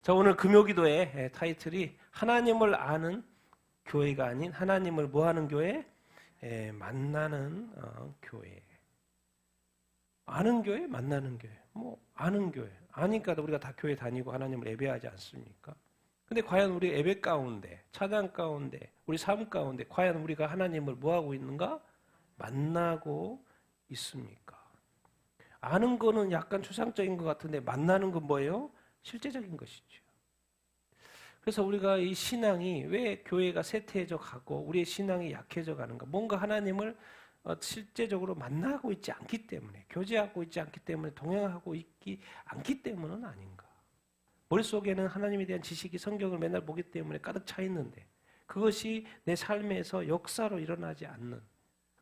자, 오늘 금요기도의 타이틀이 하나님을 아는 교회가 아닌 하나님을 뭐하는 교회? 만나는 교회. 아는 교회, 만나는 교회. 뭐 아는 교회. 아니까 우리가 다 교회 다니고 하나님을 예배하지 않습니까? 근데 과연 우리 예배 가운데, 찬양 가운데, 우리 삶 가운데 과연 우리가 하나님을 뭐하고 있는가? 만나고 있습니까? 아는 거는 약간 추상적인 것 같은데 만나는 건 뭐예요? 실제적인 것이죠. 그래서 우리가 이 신앙이 왜 교회가 쇠퇴해져 가고 우리의 신앙이 약해져 가는가? 뭔가 하나님을 실제적으로 만나고 있지 않기 때문에, 교제하고 있지 않기 때문에, 동행하고 있지 않기 때문은 아닌가? 머릿속에는 하나님에 대한 지식이 성경을 맨날 보기 때문에 가득 차 있는데 그것이 내 삶에서 역사로 일어나지 않는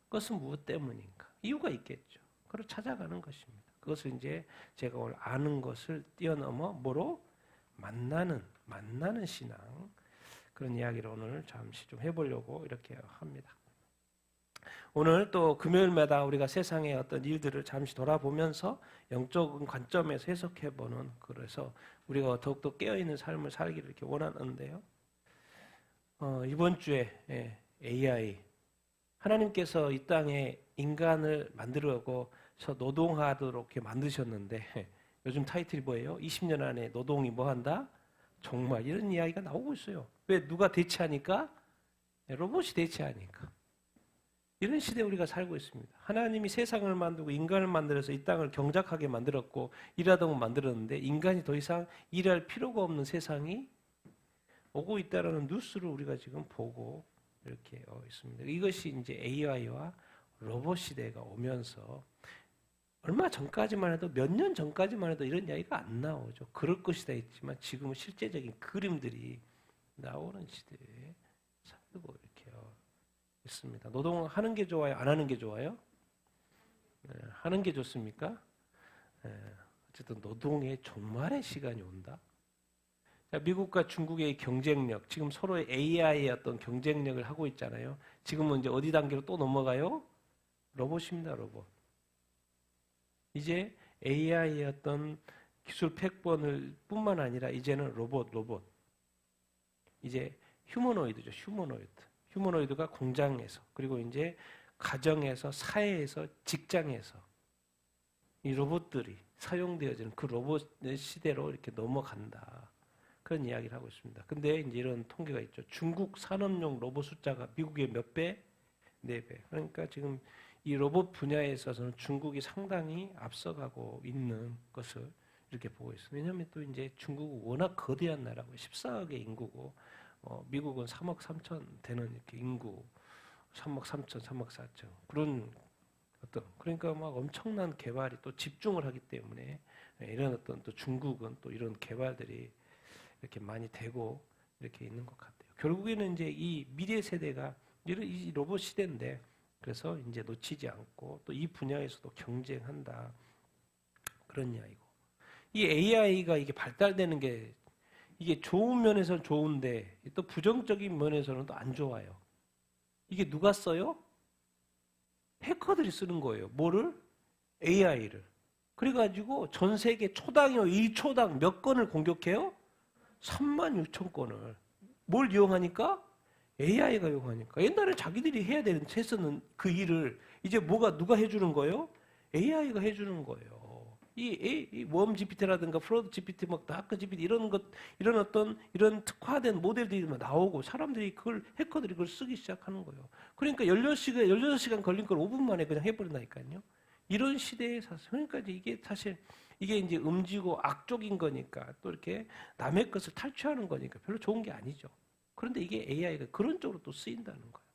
것은 무엇 때문인가? 이유가 있겠죠. 그걸 찾아가는 것입니다. 그것을 이제 제가 오늘 아는 것을 뛰어넘어 뭐로? 만나는 신앙. 그런 이야기를 오늘 잠시 좀 해보려고 이렇게 합니다. 오늘 또 금요일마다 우리가 세상의 어떤 일들을 잠시 돌아보면서 영적 관점에서 해석해보는, 그래서 우리가 더욱더 깨어있는 삶을 살기를 이렇게 원하는데요. 이번 주에 AI, 하나님께서 이 땅에 인간을 만들고 노동하도록 이렇게 만드셨는데 요즘 타이틀이 뭐예요? 20년 안에 노동이 뭐한다? 정말 이런 이야기가 나오고 있어요. 왜? 누가 대체하니까? 로봇이 대체하니까. 이런 시대에 우리가 살고 있습니다. 하나님이 세상을 만들고 인간을 만들어서 이 땅을 경작하게 만들었고 일하던 거 만들었는데 인간이 더 이상 일할 필요가 없는 세상이 오고 있다는 뉴스를 우리가 지금 보고 이렇게 있습니다. 이것이 이제 AI와 로봇 시대가 오면서 얼마 전까지만 해도 몇 년 전까지만 해도 이런 이야기가 안 나오죠. 그럴 것이다 했지만 지금은 실제적인 그림들이 나오는 시대에 살고 이렇게 있습니다. 노동하는 게 좋아요? 안 하는 게 좋아요? 하는 게 좋습니까? 어쨌든 노동의 종말의 시간이 온다. 미국과 중국의 경쟁력, 지금 서로의 AI의 어떤 경쟁력을 하고 있잖아요. 지금은 이제 어디 단계로 또 넘어가요? 로봇입니다, 로봇. 이제 AI의 어떤 기술 팩본을 뿐만 아니라 이제는 로봇. 이제 휴머노이드죠, 휴머노이드가 공장에서, 그리고 이제 가정에서, 사회에서, 직장에서 이 로봇들이 사용되어지는 그 로봇의 시대로 이렇게 넘어간다. 그런 이야기를 하고 있습니다. 근데 이제 이런 통계가 있죠. 중국 산업용 로봇 숫자가 미국의 몇 배? 4배. 그러니까 지금 이 로봇 분야에 있어서는 중국이 상당히 앞서가고 있는 것을 이렇게 보고 있습니다. 왜냐하면 또 이제 중국은 워낙 거대한 나라고 14억의 인구고, 미국은 3억 3천 되는 이렇게 인구, 3억 3천, 3억 4천 그런 어떤, 그러니까 막 엄청난 개발이 또 집중을 하기 때문에 이런 어떤 또 중국은 또 이런 개발들이 이렇게 많이 되고 이렇게 있는 것 같아요. 결국에는 이제 이 미래 세대가 이 로봇 시대인데, 그래서 이제 놓치지 않고 또 이 분야에서도 경쟁한다. 그런 이야기고. 이 AI가 이게 발달되는 게 이게 좋은 면에서는 좋은데 또 부정적인 면에서는 또 안 좋아요. 이게 누가 써요? 해커들이 쓰는 거예요. 뭐를? AI를. 그래가지고 전 세계 초당이요, 1초당 몇 건을 공격해요? 36,000건을. 뭘 이용하니까? AI가 이용하니까. 옛날에 자기들이 해야 되는, 했었는 그 일을 이제 누가 해주는 거예요? AI가 해주는 거예요. 이 웜 GPT라든가 프로드 GPT, 막 다크 GPT 이런 특화된 모델들이 나오고 사람들이 해커들이 그걸 쓰기 시작하는 거예요. 그러니까 16시간 걸린 걸 5분 만에 그냥 해버린다니까요. 이런 시대에 사실, 그러니까 이게 사실 이게 이제 음지고 악적인 거니까 또 이렇게 남의 것을 탈취하는 거니까 별로 좋은 게 아니죠. 그런데 이게 AI가 그런 쪽으로 또 쓰인다는 거예요.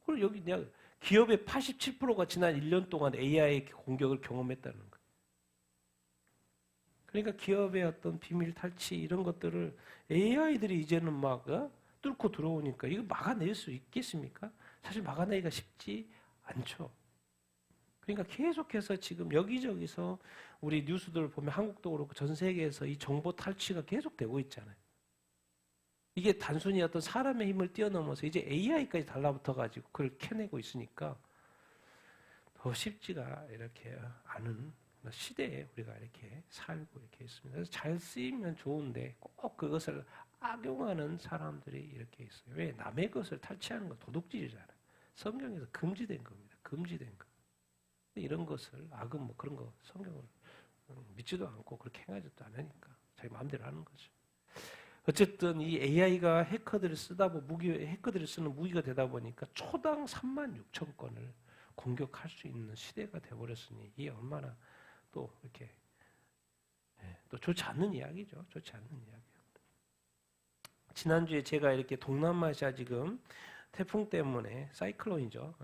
그리고 여기 내가 기업의 87%가 지난 1년 동안 AI 공격을 경험했다는 거예요. 그러니까 기업의 어떤 비밀 탈취 이런 것들을 AI들이 이제는 막 뚫고 들어오니까 이거 막아낼 수 있겠습니까? 사실 막아내기가 쉽지 않죠. 그러니까 계속해서 지금 여기저기서 우리 뉴스들을 보면 한국도 그렇고 전 세계에서 이 정보 탈취가 계속되고 있잖아요. 이게 단순히 어떤 사람의 힘을 뛰어넘어서 이제 AI까지 달라붙어가지고 그걸 캐내고 있으니까 더 쉽지가 이렇게 않은 시대에 우리가 이렇게 살고 이렇게 있습니다. 그래서 잘 쓰이면 좋은데 꼭 그것을 악용하는 사람들이 이렇게 있어요. 왜? 남의 것을 탈취하는 건 도둑질이잖아요. 성경에서 금지된 겁니다. 금지된 거. 이런 것을 악은 뭐 그런 거 성경을 믿지도 않고 그렇게 행하지도 않으니까 자기 마음대로 하는 거죠. 어쨌든 이 AI가 해커들을 해커들이 쓰는 무기가 되다 보니까 초당 36,000건을 공격할 수 있는 시대가 되어버렸으니 이게 얼마나 또 이렇게 또 좋지 않는 이야기죠. 좋지 않는 이야기. 지난주에 제가 이렇게 동남아시아 지금 태풍 때문에 사이클론이죠.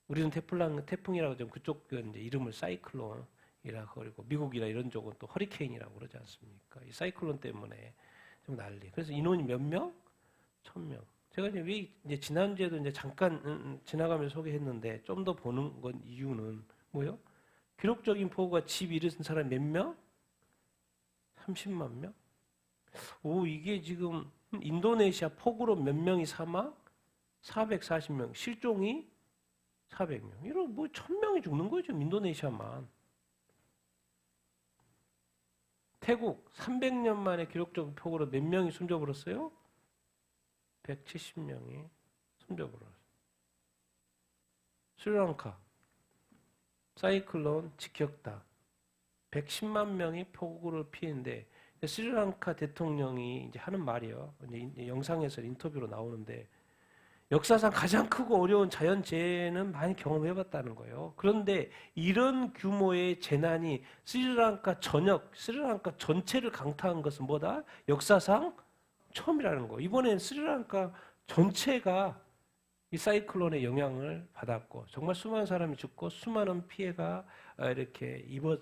우리는 태풍이라고 좀 그쪽 이제 이름을 사이클론이라고 그리고 미국이나 이런 쪽은 또 허리케인이라고 그러지 않습니까? 이 사이클론 때문에 좀 난리. 그래서 인원이 몇 명? 1,000명. 제가 이제 지난주에도 이제 잠깐 지나가면서 소개했는데 좀 더 보는 건 이유는 뭐요? 기록적인 폭우가 집 잃은 사람 몇 명? 30만 명? 이게 지금 인도네시아 폭우로 몇 명이 사망? 440명. 실종이 400명. 이런 뭐 1,000명이 죽는 거죠. 인도네시아만. 태국 300년 만에 기록적 폭우로 몇 명이 숨져버렸어요? 170명이 숨져버렸어요. 스리랑카 사이클론 직격타 110만 명이 폭우를 피했는데 스리랑카 대통령이 이제 하는 말이요. 이제 영상에서 인터뷰로 나오는데 역사상 가장 크고 어려운 자연재해는 많이 경험해봤다는 거예요. 그런데 이런 규모의 재난이 스리랑카 전체를 강타한 것은 뭐다? 역사상 처음이라는 거. 이번엔 스리랑카 전체가 이 사이클론의 영향을 받았고 정말 수많은 사람이 죽고 수많은 피해가 이렇게 입었어요.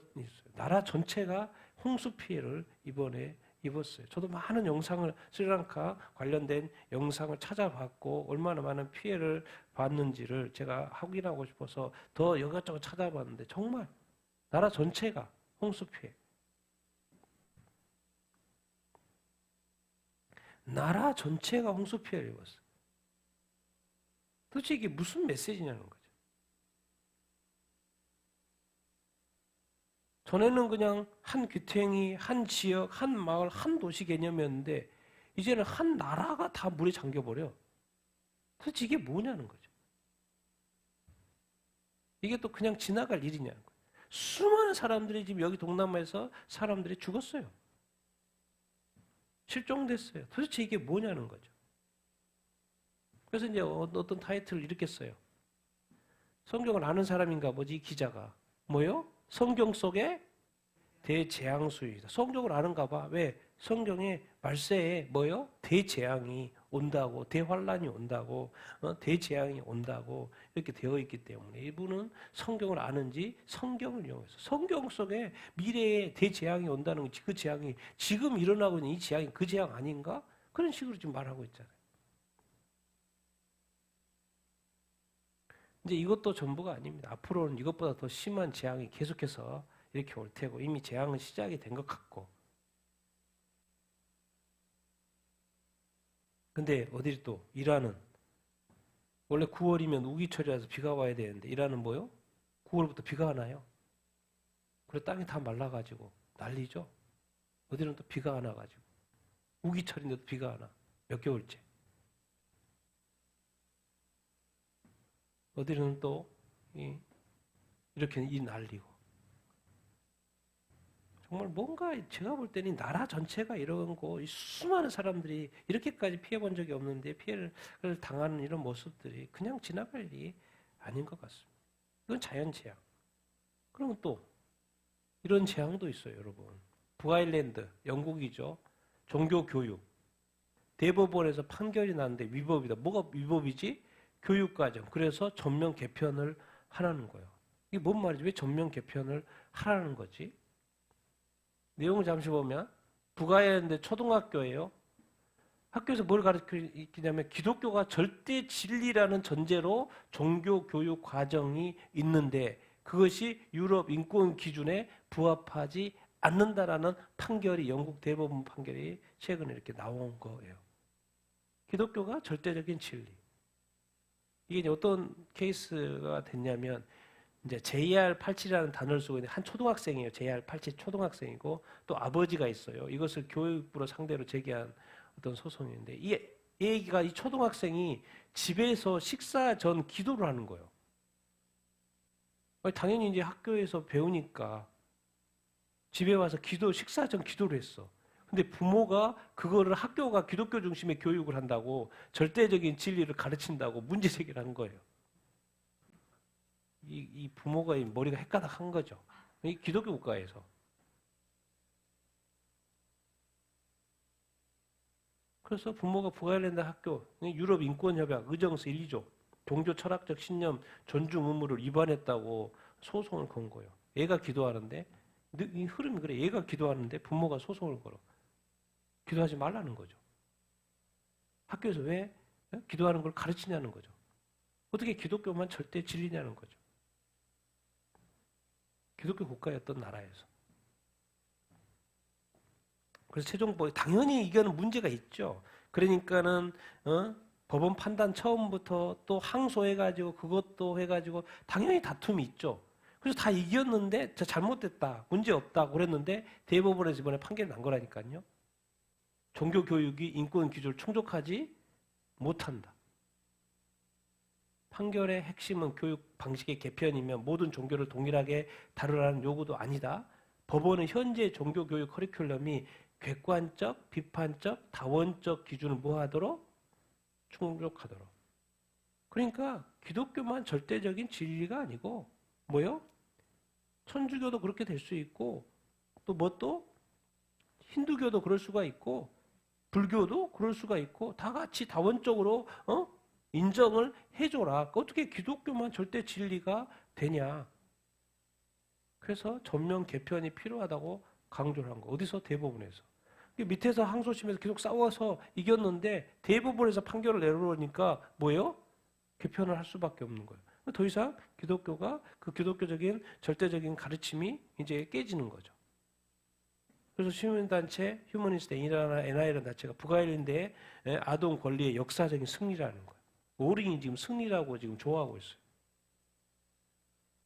나라 전체가 홍수 피해를 이번에 입었어요. 저도 많은 영상을 스리랑카 관련된 영상을 찾아봤고 얼마나 많은 피해를 봤는지를 제가 확인하고 싶어서 더 이것저것 찾아봤는데 정말 나라 전체가 홍수 피해. 나라 전체가 홍수 피해를 입었어요. 도대체 이게 무슨 메시지냐는 거죠. 전에는 그냥 한 귀퉁이, 한 지역, 한 마을, 한 도시 개념이었는데 이제는 한 나라가 다 물에 잠겨버려. 도대체 이게 뭐냐는 거죠. 이게 또 그냥 지나갈 일이냐는 거예요. 수많은 사람들이 지금 여기 동남아에서 사람들이 죽었어요. 실종됐어요. 도대체 이게 뭐냐는 거죠. 그래서 이제 어떤 타이틀을 이렇게 써요. 성경을 아는 사람인가 보지, 이 기자가. 뭐요? 성경 속에 대재앙수이다. 성경을 아는가 봐. 왜? 성경에 말세에 뭐요? 대재앙이 온다고, 대환란이 온다고, 대재앙이 온다고 이렇게 되어 있기 때문에 이분은 성경을 아는지 성경을 이용해서 성경 속에 미래에 대재앙이 온다는 그 재앙이 지금 일어나고 있는 이 재앙이 그 재앙 아닌가? 그런 식으로 지금 말하고 있잖아요. 이제 이것도 전부가 아닙니다. 앞으로는 이것보다 더 심한 재앙이 계속해서 이렇게 올 테고 이미 재앙은 시작이 된 것 같고. 근데 어디 또 이란은 원래 9월이면 우기철이라서 비가 와야 되는데 이란은 뭐요? 9월부터 비가 안 와요. 그래 땅이 다 말라가지고 난리죠. 어디는 또 비가 안 와가지고 우기철인데도 비가 안 와. 몇 개월째. 어디는 또 이렇게 이 난리고. 정말 뭔가 제가 볼 때는 나라 전체가 이런 거 수많은 사람들이 이렇게까지 피해본 적이 없는데 피해를 당하는 이런 모습들이 그냥 지나갈 일이 아닌 것 같습니다. 이건 자연재앙. 그러면 또 이런 재앙도 있어요, 여러분. 북아일랜드, 영국이죠. 종교교육. 대법원에서 판결이 났는데 위법이다. 뭐가 위법이지? 교육과정. 그래서 전면 개편을 하라는 거예요. 이게 뭔 말이지? 왜 전면 개편을 하라는 거지? 내용을 잠시 보면 북아일랜드 초등학교예요. 학교에서 뭘 가르치냐면 기독교가 절대 진리라는 전제로 종교교육 과정이 있는데 그것이 유럽 인권 기준에 부합하지 않는다라는 판결이 영국 대법원 판결이 최근에 이렇게 나온 거예요. 기독교가 절대적인 진리. 이게 어떤 케이스가 됐냐면 이제 JR87이라는 단어를 쓰고 있는 한 초등학생이에요. JR87 초등학생이고 또 아버지가 있어요. 이것을 교육부를 상대로 제기한 어떤 소송인데 이 얘기가 이 초등학생이 집에서 식사 전 기도를 하는 거예요. 당연히 이제 학교에서 배우니까 집에 와서 식사 전 기도를 했어. 근데 부모가 그거를 학교가 기독교 중심의 교육을 한다고 절대적인 진리를 가르친다고 문제 제기를 한 거예요. 이 부모가 머리가 헷가닥한 거죠. 이 기독교 국가에서. 그래서 부모가 북아일랜드 학교, 유럽 인권협약, 의정서 1, 2조, 종교 철학적 신념 존중 의무를 위반했다고 소송을 건 거예요. 얘가 기도하는데, 이 흐름이 그래. 얘가 기도하는데 부모가 소송을 걸어. 기도하지 말라는 거죠. 학교에서 왜 기도하는 걸 가르치냐는 거죠. 어떻게 기독교만 절대 진리냐는 거죠. 기독교 국가였던 나라에서. 그래서 최종법이 당연히 이거는 문제가 있죠. 그러니까는 법원 판단 처음부터 또 항소해가지고 그것도 해가지고 당연히 다툼이 있죠. 그래서 다 이겼는데 잘못됐다, 문제 없다 그랬는데 대법원에서 이번에 판결이 난 거라니까요. 종교 교육이 인권 기준을 충족하지 못한다. 판결의 핵심은 교육 방식의 개편이면 모든 종교를 동일하게 다루라는 요구도 아니다. 법원은 현재 종교 교육 커리큘럼이 객관적, 비판적, 다원적 기준을 뭐하도록? 충족하도록. 그러니까 기독교만 절대적인 진리가 아니고 뭐요? 천주교도 그렇게 될 수 있고 또 힌두교도 그럴 수가 있고 불교도 그럴 수가 있고 다 같이 다원적으로 인정을 해줘라. 어떻게 기독교만 절대 진리가 되냐. 그래서 전면 개편이 필요하다고 강조를 한 거. 어디서? 대법원에서. 밑에서 항소심에서 계속 싸워서 이겼는데 대법원에서 판결을 내려오니까 뭐예요? 개편을 할 수밖에 없는 거예요. 더 이상 기독교가 그 기독교적인 절대적인 가르침이 이제 깨지는 거죠. 그래서 시민단체 휴머니스트 NI라는 단체가 북아일랜드의 아동 권리의 역사적인 승리라는 거예요. 오링이 지금 승리라고 지금 좋아하고 있어요.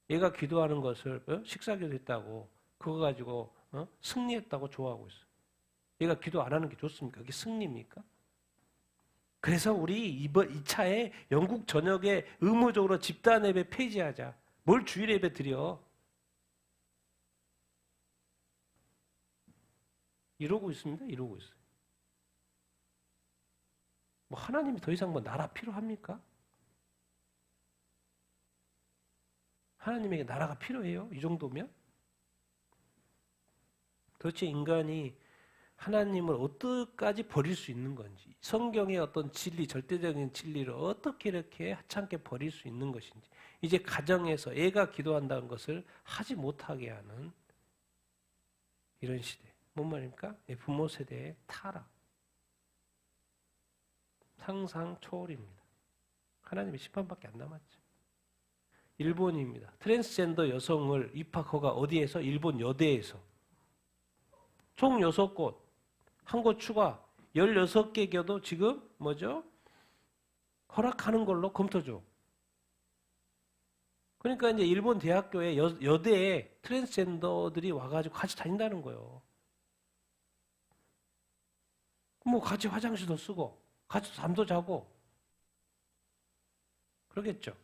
얘가 기도하는 것을 식사기도 했다고 그거 가지고 승리했다고 좋아하고 있어요. 얘가 기도 안 하는 게 좋습니까? 그게 승리입니까? 그래서 우리 이번 2차에 영국 전역에 의무적으로 집단 예배 폐지하자. 뭘 주일 예배 드려? 이러고 있습니다. 이러고 있어요. 뭐 하나님이 더 이상 뭐 나라 필요합니까? 하나님에게 나라가 필요해요? 이 정도면? 도대체 인간이 하나님을 어디까지 버릴 수 있는 건지, 성경의 어떤 진리, 절대적인 진리를 어떻게 이렇게 하찮게 버릴 수 있는 것인지, 이제 가정에서 애가 기도한다는 것을 하지 못하게 하는 이런 시대. 뭔 말입니까? 부모 세대의 타락. 상상 초월입니다. 하나님의 심판밖에 안 남았죠. 일본입니다. 트랜스젠더 여성을 입학 허가 어디에서? 일본 여대에서. 총 6곳. 한 곳 추가. 16개 교도 지금 뭐죠? 허락하는 걸로 검토 중. 그러니까 이제 일본 대학교에 여대에 트랜스젠더들이 와가지고 같이 다닌다는 거예요. 뭐 같이 화장실도 쓰고, 같이 잠도 자고. 그러겠죠.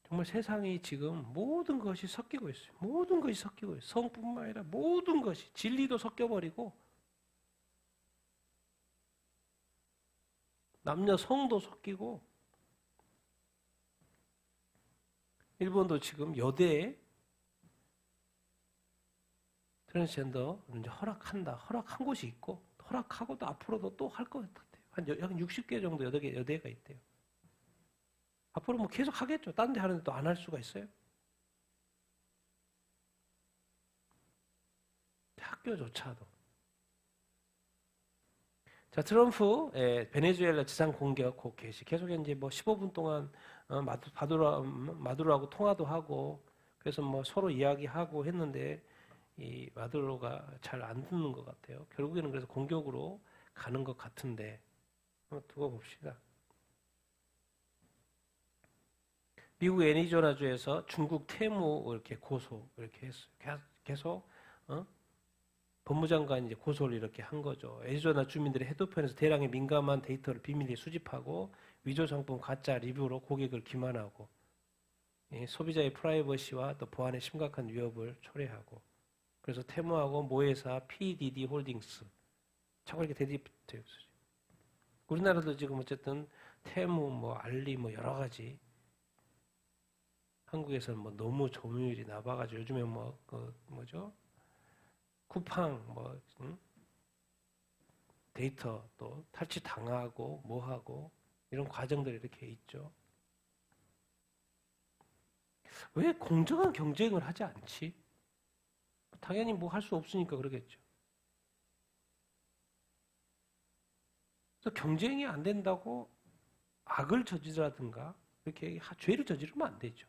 정말 세상이 지금 모든 것이 섞이고 있어요. 모든 것이 섞이고 있어요. 성뿐만 아니라 모든 것이. 진리도 섞여버리고 남녀 성도 섞이고 일본도 지금 여대에 트랜스젠더 이제 허락한 곳이 있고 허락하고도 앞으로도 또 할 것 같아요. 한 60개 정도 여대가 있대요. 앞으로 뭐 계속 하겠죠. 딴 데 하는데 또 안 할 수가 있어요? 학교조차도. 자, 트럼프 베네수엘라 지상 공격 곧 개시. 계속 이제 뭐 15분 동안 마두로하고 통화도 하고 그래서 뭐 서로 이야기하고 했는데 이 마두로가 잘 안 듣는 것 같아요. 결국에는 그래서 공격으로 가는 것 같은데 한번 두고 봅시다. 미국 애리조나주에서 중국 태무 이렇게 고소 이렇게 했어요. 계속 법무장관이 이제 고소를 이렇게 한 거죠. 애리조나 주민들이 해도편에서 대량의 민감한 데이터를 비밀리에 수집하고 위조 상품 가짜 리뷰로 고객을 기만하고 소비자의 프라이버시와 또 보안에 심각한 위협을 초래하고 그래서 태무하고 모회사 PDD 홀딩스 자꾸 이렇게 대립돼요. 우리나라도 지금 어쨌든 태무, 뭐 알리, 뭐 여러 가지 한국에서는 뭐 너무 점유율이 나빠가지고 요즘에 뭐 그 뭐죠? 쿠팡 뭐 데이터 또 탈취 당하고 뭐 하고 이런 과정들이 이렇게 있죠. 왜 공정한 경쟁을 하지 않지? 당연히 뭐 할 수 없으니까 그러겠죠. 그래서 경쟁이 안 된다고 악을 저지르라든가 이렇게 죄를 저지르면 안 되죠.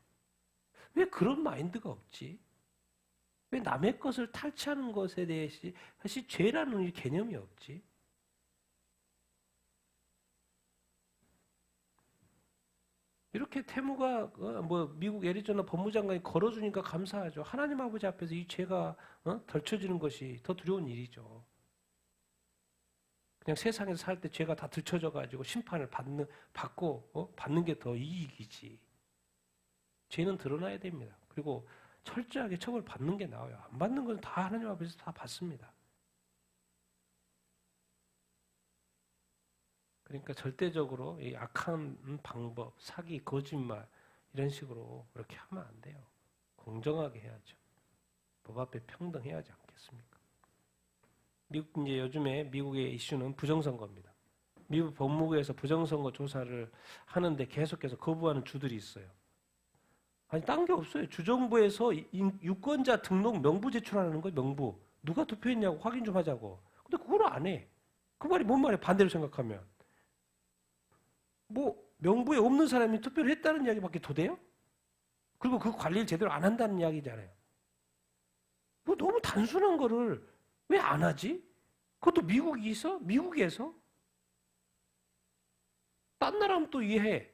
왜 그런 마인드가 없지? 왜 남의 것을 탈취하는 것에 대해서 사실 죄라는 이 개념이 없지? 이렇게 태무가 뭐 미국 애리조나 법무장관이 걸어주니까 감사하죠. 하나님 아버지 앞에서 이 죄가 덜쳐지는 것이 더 두려운 일이죠. 그냥 세상에서 살 때 죄가 다 들춰져 가지고 심판을 받는 게 더 이익이지. 죄는 드러나야 됩니다. 그리고 철저하게 처벌 받는 게 나아요. 안 받는 건 다 하나님 앞에서 다 받습니다. 그러니까 절대적으로 이 악한 방법, 사기, 거짓말 이런 식으로 그렇게 하면 안 돼요. 공정하게 해야죠. 법 앞에 평등해야지 않겠습니까? 미국 이제 요즘에 미국의 이슈는 부정선거입니다. 미국 법무부에서 부정선거 조사를 하는데 계속해서 거부하는 주들이 있어요. 아니 딴 게 없어요. 주정부에서 유권자 등록 명부 제출하는 거예요. 명부. 누가 투표했냐고 확인 좀 하자고. 근데 그걸 안 해. 그 말이 뭔 말이야? 반대로 생각하면. 뭐 명부에 없는 사람이 투표를 했다는 이야기밖에 더 돼요? 그리고 그 관리를 제대로 안 한다는 이야기잖아요. 뭐 너무 단순한 거를 왜 안 하지? 그것도 미국에서? 딴 나라면 또 이해해.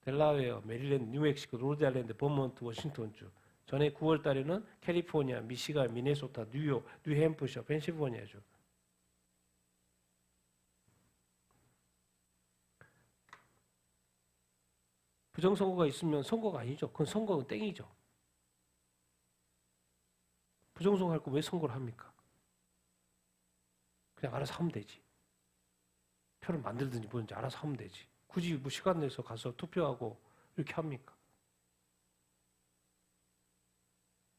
델라웨어, 메리랜드, 뉴멕시코, 로드아일랜드, 버몬트, 워싱턴주. 전에 9월 달에는 캘리포니아, 미시간, 미네소타, 뉴욕, 뉴햄프셔, 펜실베니아주. 부정선거가 있으면 선거가 아니죠. 그건 선거는 땡이죠. 부정선거 할 거 왜 선거를 합니까? 그냥 알아서 하면 되지. 표를 만들든지 뭐든지 알아서 하면 되지. 굳이 뭐 시간 내서 가서 투표하고 이렇게 합니까?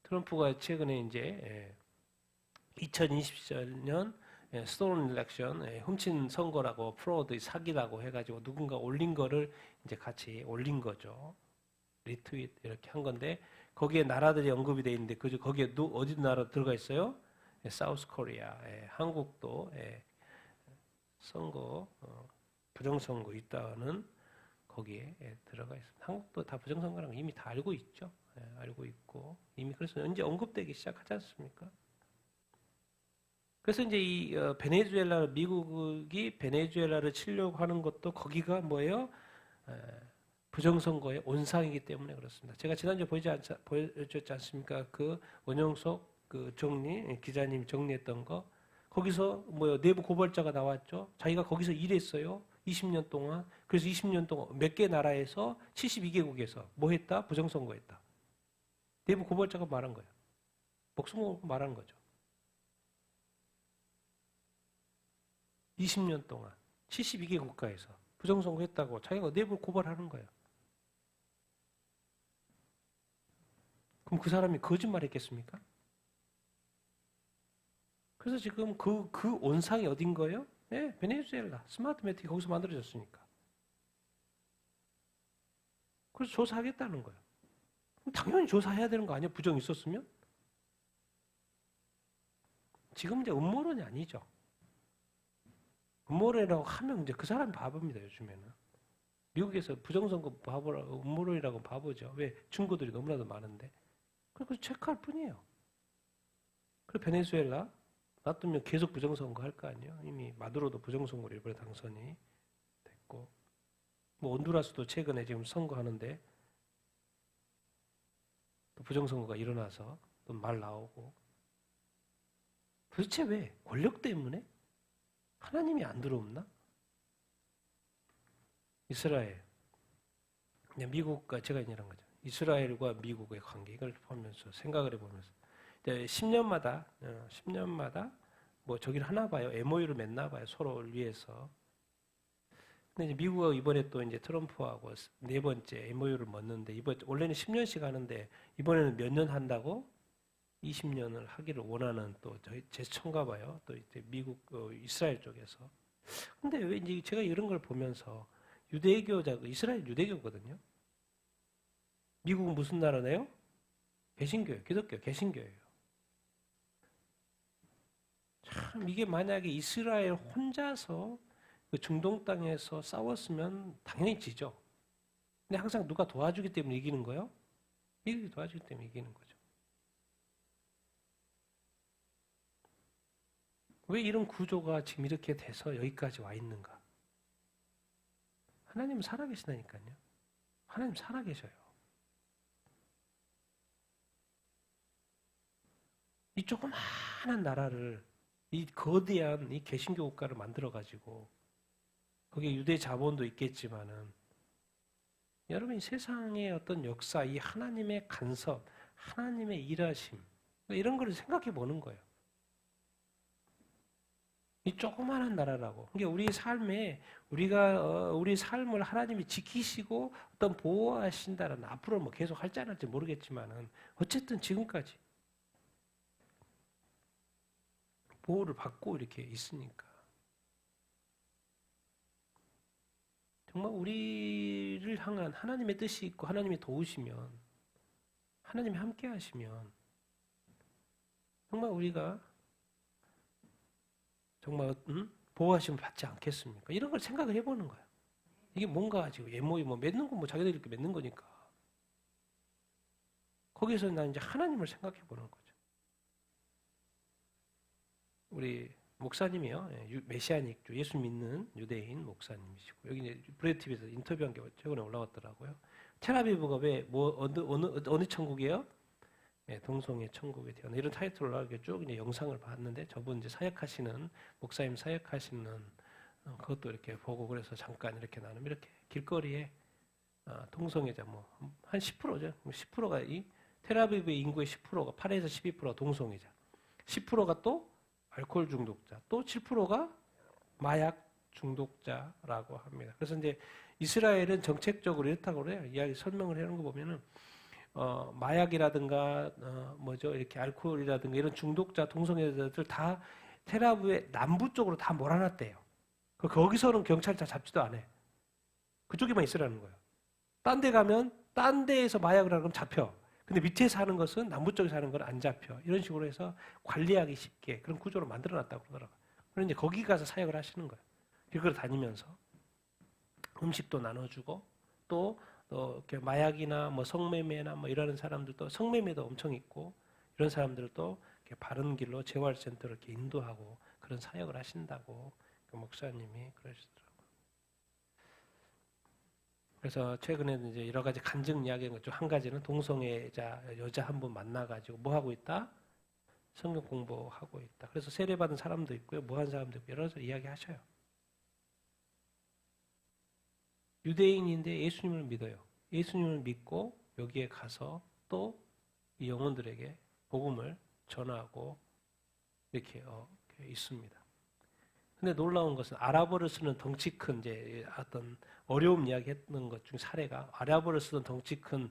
트럼프가 최근에 이제 2024년 스토른 일렉션 훔친 선거라고 프로드 사기라고 해가지고 누군가 올린 거를 이제 같이 올린 거죠. 리트윗 이렇게 한 건데 거기에 나라들이 언급이 돼 있는데 거기에 어디 나라 들어가 있어요? 사우스 코리아, 한국도 선거 부정선거 있다는 거기에 들어가 있습니다. 한국도 다 부정선거라는 거 이미 다 알고 있죠. 알고 있고 이미 그래서 언제 언급되기 시작하지 않습니까? 그래서 이제 이 베네수엘라 미국이 베네수엘라를 치려고 하는 것도 거기가 뭐예요? 부정선거의 온상이기 때문에 그렇습니다. 제가 지난주에 보여줬지 않습니까? 그 원영석 그 기자님 정리했던 거 거기서 뭐요 내부 고발자가 나왔죠. 자기가 거기서 일했어요. 20년 동안. 그래서 20년 동안 몇 개 나라에서 72개국에서 뭐 했다? 부정선거 했다. 내부 고발자가 말한 거예요. 목숨 걸고 말한 거죠. 20년 동안 72개 국가에서 부정선거 했다고 자기가 내부 고발하는 거예요. 그럼 그 사람이 거짓말 했겠습니까? 그래서 지금 그 온상이 어딘 거예요? 네, 베네수엘라. 스마트 매틱이 거기서 만들어졌으니까. 그래서 조사하겠다는 거예요. 당연히 조사해야 되는 거 아니에요? 부정이 있었으면? 지금 이제 음모론이 아니죠. 음모론이라고 하면 이제 그 사람이 바보입니다, 요즘에는. 미국에서 부정선거 바보라고, 음모론이라고 바보죠. 왜? 증거들이 너무나도 많은데. 그래서 체크할 뿐이에요. 그리고 베네수엘라, 놔두면 계속 부정선거 할 거 아니에요? 이미 마두로도 부정선거로 이번에 당선이 됐고. 뭐 온두라스도 최근에 지금 선거하는데 또 부정선거가 일어나서 또 말 나오고. 도대체 왜? 권력 때문에? 하나님이 안 들어옵나? 이스라엘, 미국과 제가 이런 거죠. 이스라엘과 미국의 관계 이걸 보면서 생각을 해보면서 10년마다 뭐 저기를 하나 봐요. MOU를 맺나 봐요. 서로를 위해서. 근데 이제 미국은 이번에 또 이제 트럼프하고 네 번째 MOU를 맺는데 원래는 10년씩 하는데 이번에는 몇 년 한다고? 20년을 하기를 원하는 또 제청가 봐요. 또 이제 미국 이스라엘 쪽에서. 근데 왜 이제 제가 이런 걸 보면서 이스라엘 유대교거든요. 미국은 무슨 나라네요? 개신교예요. 기독교 개신교예요. 참 이게 만약에 이스라엘 혼자서 그 중동 땅에서 싸웠으면 당연히 지죠. 근데 항상 누가 도와주기 때문에 이기는 거예요? 미국이 도와주기 때문에 이기는 거죠. 왜 이런 구조가 지금 이렇게 돼서 여기까지 와 있는가? 하나님은 살아계시다니까요. 하나님 살아계셔요. 이 조그마한 나라를 이 거대한 이 개신교 국가를 만들어가지고 거기에 유대 자본도 있겠지만은 여러분 이 세상의 어떤 역사, 이 하나님의 간섭, 하나님의 일하심 이런 걸 생각해 보는 거예요. 이 조그마한 나라라고. 그러니까 우리 삶에 우리 삶을 하나님이 지키시고 어떤 보호하신다는 앞으로 뭐 계속 할지 안 할지 모르겠지만은 어쨌든 지금까지 보호를 받고 이렇게 있으니까 정말 우리를 향한 하나님의 뜻이 있고 하나님이 도우시면 하나님이 함께 하시면 정말 우리가 정말 보호하심을 받지 않겠습니까? 이런 걸 생각을 해보는 거예요. 이게 뭔가 지금 예모이 뭐 맺는 건 뭐 자기들이 이렇게 맺는 거니까 거기서 난 이제 하나님을 생각해 보는 거죠. 우리 목사님이요, 메시아닉 예수 믿는 유대인 목사님이시고 여기 이제 브레드 TV에서 인터뷰한 게 최근에 올라왔더라고요. 텔아비브가 왜 뭐 어느 천국이에요? 네, 동성애 천국에 대한 이런 타이틀로 이렇게 쭉 이제 영상을 봤는데 저분 이제 사역하시는 목사님 사역하시는 그것도 이렇게 보고 그래서 잠깐 이렇게 나누면 이렇게 길거리에 동성애자 뭐 한 10%죠. 10%가 이 텔아비브의 인구의 10%가 8에서 12%가 동성애자, 10%가 또 알코올 중독자, 또 7%가 마약 중독자라고 합니다. 그래서 이제 이스라엘은 정책적으로 이렇다고 그래요. 이야기 설명을 하는 거 보면은 마약이라든가 뭐죠 이렇게 알코올이라든가 이런 중독자 동성애자들 다 텔아비브의 남부 쪽으로 다 몰아놨대요. 거기서는 경찰차 잡지도 않아. 그쪽에만 있으라는 거예요. 딴 데 가면 딴 데에서 마약을 하면 잡혀. 근데 밑에 사는 것은 남부 쪽에 사는 건 안 잡혀. 이런 식으로 해서 관리하기 쉽게 그런 구조로 만들어놨다고 그러더라고요. 그래서 이제 거기 가서 사역을 하시는 거예요. 길거리 다니면서 음식도 나눠주고 또 이렇게 마약이나 뭐 성매매나 뭐 이러는 사람들도 성매매도 엄청 있고 이런 사람들도 이렇게 바른 길로 재활센터를 이렇게 인도하고 그런 사역을 하신다고 그 목사님이 그러시더라고요. 그래서 최근에는 이제 여러 가지 간증 이야기인 중 한 가지는 동성애자 여자 한 분 만나가지고 뭐 하고 있다? 성경 공부하고 있다. 그래서 세례 받은 사람도 있고요, 뭐 한 사람도 있고 여러 가지 이야기하셔요. 유대인인데 예수님을 믿어요. 예수님을 믿고 여기에 가서 또 이 영혼들에게 복음을 전하고 이렇게 있습니다. 근데 놀라운 것은 아랍어를 쓰는 덩치 큰 이제 어떤 어려움 이야기했던 것 중 사례가 아랍어를 쓰던 덩치 큰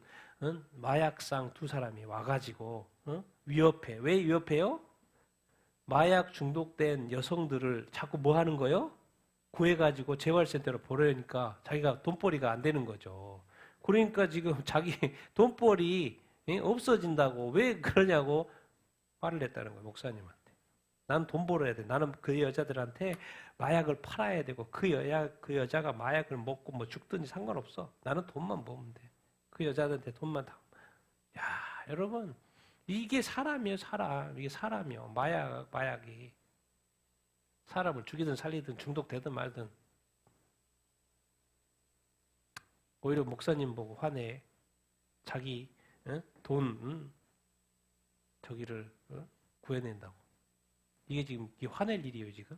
마약상 두 사람이 와가지고 위협해. 왜 위협해요? 마약 중독된 여성들을 자꾸 뭐 하는 거요? 구해가지고 재활센터로 보내니까 자기가 돈벌이가 안 되는 거죠. 그러니까 지금 자기 돈벌이 없어진다고 왜 그러냐고 화를 냈다는 거예요, 목사님한테. 나는 돈 벌어야 돼. 나는 그 여자들한테 마약을 팔아야 되고 그 여자가 마약을 먹고 뭐 죽든지 상관없어. 나는 돈만 벌면 돼. 그 여자들한테 돈만 다. 야, 여러분 이게 사람이에요, 사람. 이게 사람이요. 마약이 사람을 죽이든 살리든 중독되든 말든. 오히려 목사님 보고 화내. 자기 돈 저기를 구해낸다고. 이게 지금 이게 화낼 일이에요 지금.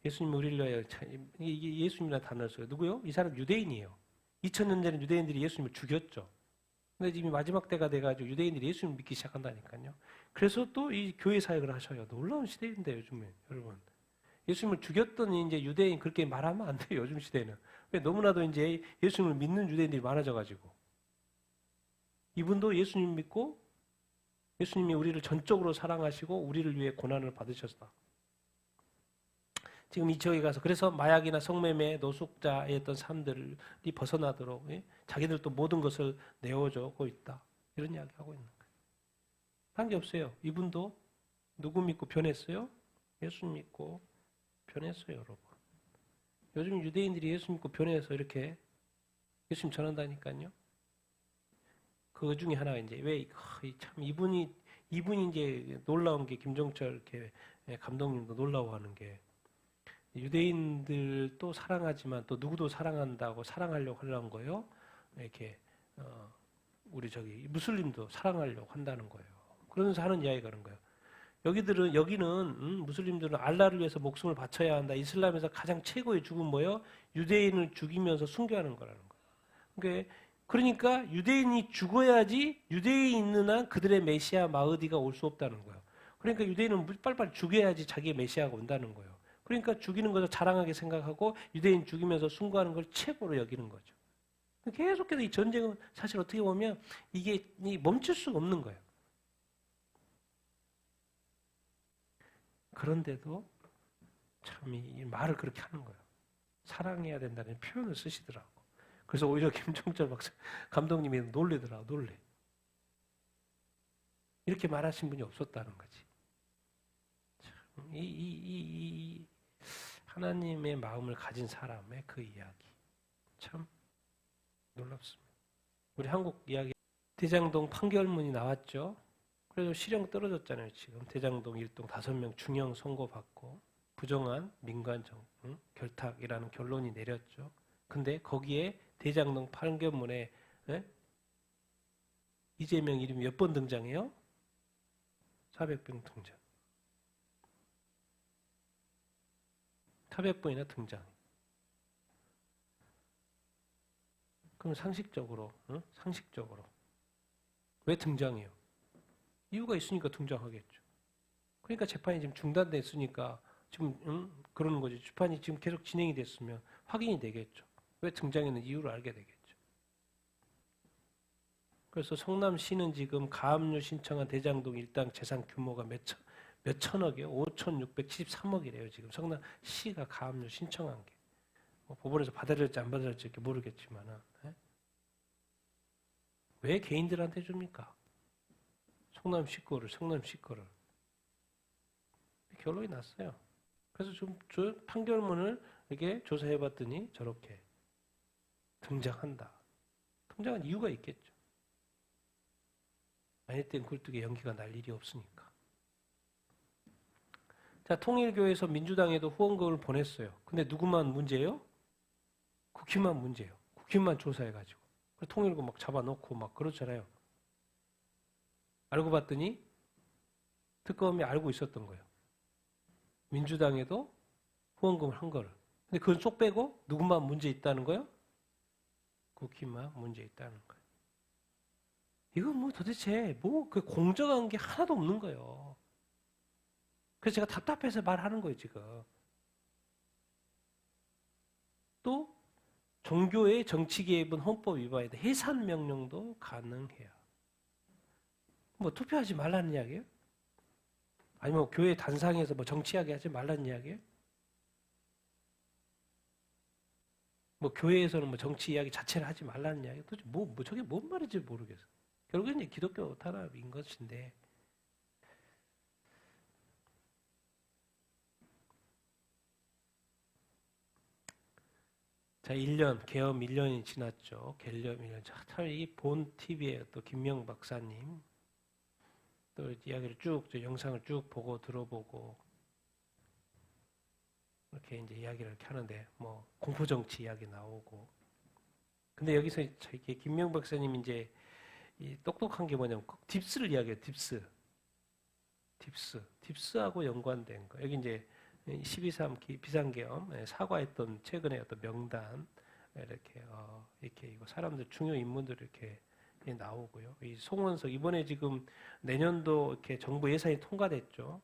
예수님 우리를 위하여 이게 예수님이라는 단어를 써요. 누구요? 이 사람 유대인이에요. 2000년 전에 유대인들이 예수님을 죽였죠. 근데 지금 마지막 때가 돼가지고 유대인들이 예수님을 믿기 시작한다니까요. 그래서 또 이 교회 사역을 하셔요. 놀라운 시대인데 요즘에 여러분. 예수님을 죽였던 이제 유대인 그렇게 말하면 안 돼요. 요즘 시대는. 왜 너무나도 이제 예수님을 믿는 유대인들이 많아져가지고. 이분도 예수님 믿고 예수님이 우리를 전적으로 사랑하시고 우리를 위해 고난을 받으셨다. 지금 이 지역에 가서 그래서 마약이나 성매매 노숙자였던 사람들이 벗어나도록 자기들도 모든 것을 내어주고 있다. 이런 이야기 하고 있는 거예요. 한 게 없어요. 이분도 누구 믿고 변했어요? 예수 믿고 변했어요, 여러분. 요즘 유대인들이 예수 믿고 변해서 이렇게 예수님 전한다니까요. 그 중에 하나가 이제 참 이분이 이제 놀라운 게 김종철 이렇게 감독님도 놀라워하는 게 유대인들도 사랑하지만 또 누구도 사랑한다고 사랑하려고 하려는 거예요. 이렇게 우리 저기 무슬림도 사랑하려고 한다는 거예요. 그러면서 하는 이야기가 그런 거예요. 여기는 무슬림들은 알라를 위해서 목숨을 바쳐야 한다. 이슬람에서 가장 최고의 죽음 뭐예요? 유대인을 죽이면서 순교하는 거라는 거예요. 그러니까 유대인이 죽어야지 유대인이 있는 한 그들의 메시아 마흐디가 올 수 없다는 거예요. 그러니까 유대인은 빨리빨리 죽여야지 자기의 메시아가 온다는 거예요. 그러니까 죽이는 것을 자랑하게 생각하고 유대인 죽이면서 순교하는 걸 최고로 여기는 거죠. 계속해서 이 전쟁은 사실 어떻게 보면 이게 멈출 수가 없는 거예요. 그런데도 참 이 말을 그렇게 하는 거예요. 사랑해야 된다는 표현을 쓰시더라고. 그래서 오히려 김종철 박사 감독님이 놀래더라고. 놀래. 이렇게 말하신 분이 없었다는 거지. 참, 하나님의 마음을 가진 사람의 그 이야기 참 놀랍습니다. 우리 한국 이야기 대장동 판결문이 나왔죠. 그래서 실형 떨어졌잖아요. 지금 대장동 일동 5명 중형 선고받고 부정한 민관정 결탁이라는 결론이 내렸죠. 근데 거기에 대장동 판결문에 이재명 이름이 몇 번 등장해요? 400번 등장. 400번이나 등장. 그럼 상식적으로 왜 등장해요? 이유가 있으니까 등장하겠죠. 그러니까 재판이 지금 중단됐으니까 지금 그러는 거죠. 재판이 지금 계속 진행이 됐으면 확인이 되겠죠. 왜 등장했는 이유를 알게 되겠죠. 그래서 성남시는 지금 가압류 신청한 대장동 일당 재산 규모가 몇 천억이에요? 5,673억이래요. 지금 성남시가 가압류 신청한 게. 법원에서 받아들였지 안 받아들였지 모르겠지만 왜 개인들한테 줍니까? 성남시 거를 결론이 났어요. 그래서 좀 판결문을 이렇게 조사해봤더니 저렇게 등장한 이유가 있겠죠. 마니땡 굴뚝에 연기가 날 일이 없으니까. 자, 통일교에서 민주당에도 후원금을 보냈어요. 근데 누구만 문제예요? 국힘만 문제예요. 국힘만 조사해가지고. 통일교 막 잡아놓고 막 그렇잖아요. 알고 봤더니 특검이 알고 있었던 거예요. 민주당에도 후원금을 한 거를. 근데 그건 쏙 빼고 누구만 문제 있다는 거예요? 국힘만 문제 있다는 거예요. 이건 도대체 그 공정한 게 하나도 없는 거예요. 그래서 제가 답답해서 말하는 거예요, 지금. 또 종교의 정치 개입은 헌법 위반이다. 해산 명령도 가능해요. 투표하지 말라는 이야기예요? 아니면 교회 단상에서 정치하게 하지 말라는 이야기예요? 교회에서는 정치 이야기 자체를 하지 말라는 이야기예요? 도대체 저게 뭔 말인지 모르겠어요. 결국엔 이제 기독교 탄압인 것인데. 자, 개엄 1년이 지났죠. 개엄 1년. 차라리 본 TV에 또 김명 박사님 또 이야기를 영상을 쭉 보고 들어보고 이렇게 이제 이야기를 이렇게 하는데 공포정치 이야기 나오고 근데 여기서 저기 김명 박사님 이제 이 똑똑한 게 뭐냐면 꼭 딥스를 이야기해요. 딥스하고 연관된 거. 여기 이제 12.3 비상계엄 사과했던 최근에 어떤 명단 이렇게 이거 사람들 중요 인물들 이렇게 나오고요. 이 송원석 이번에 지금 내년도 이렇게 정부 예산이 통과됐죠.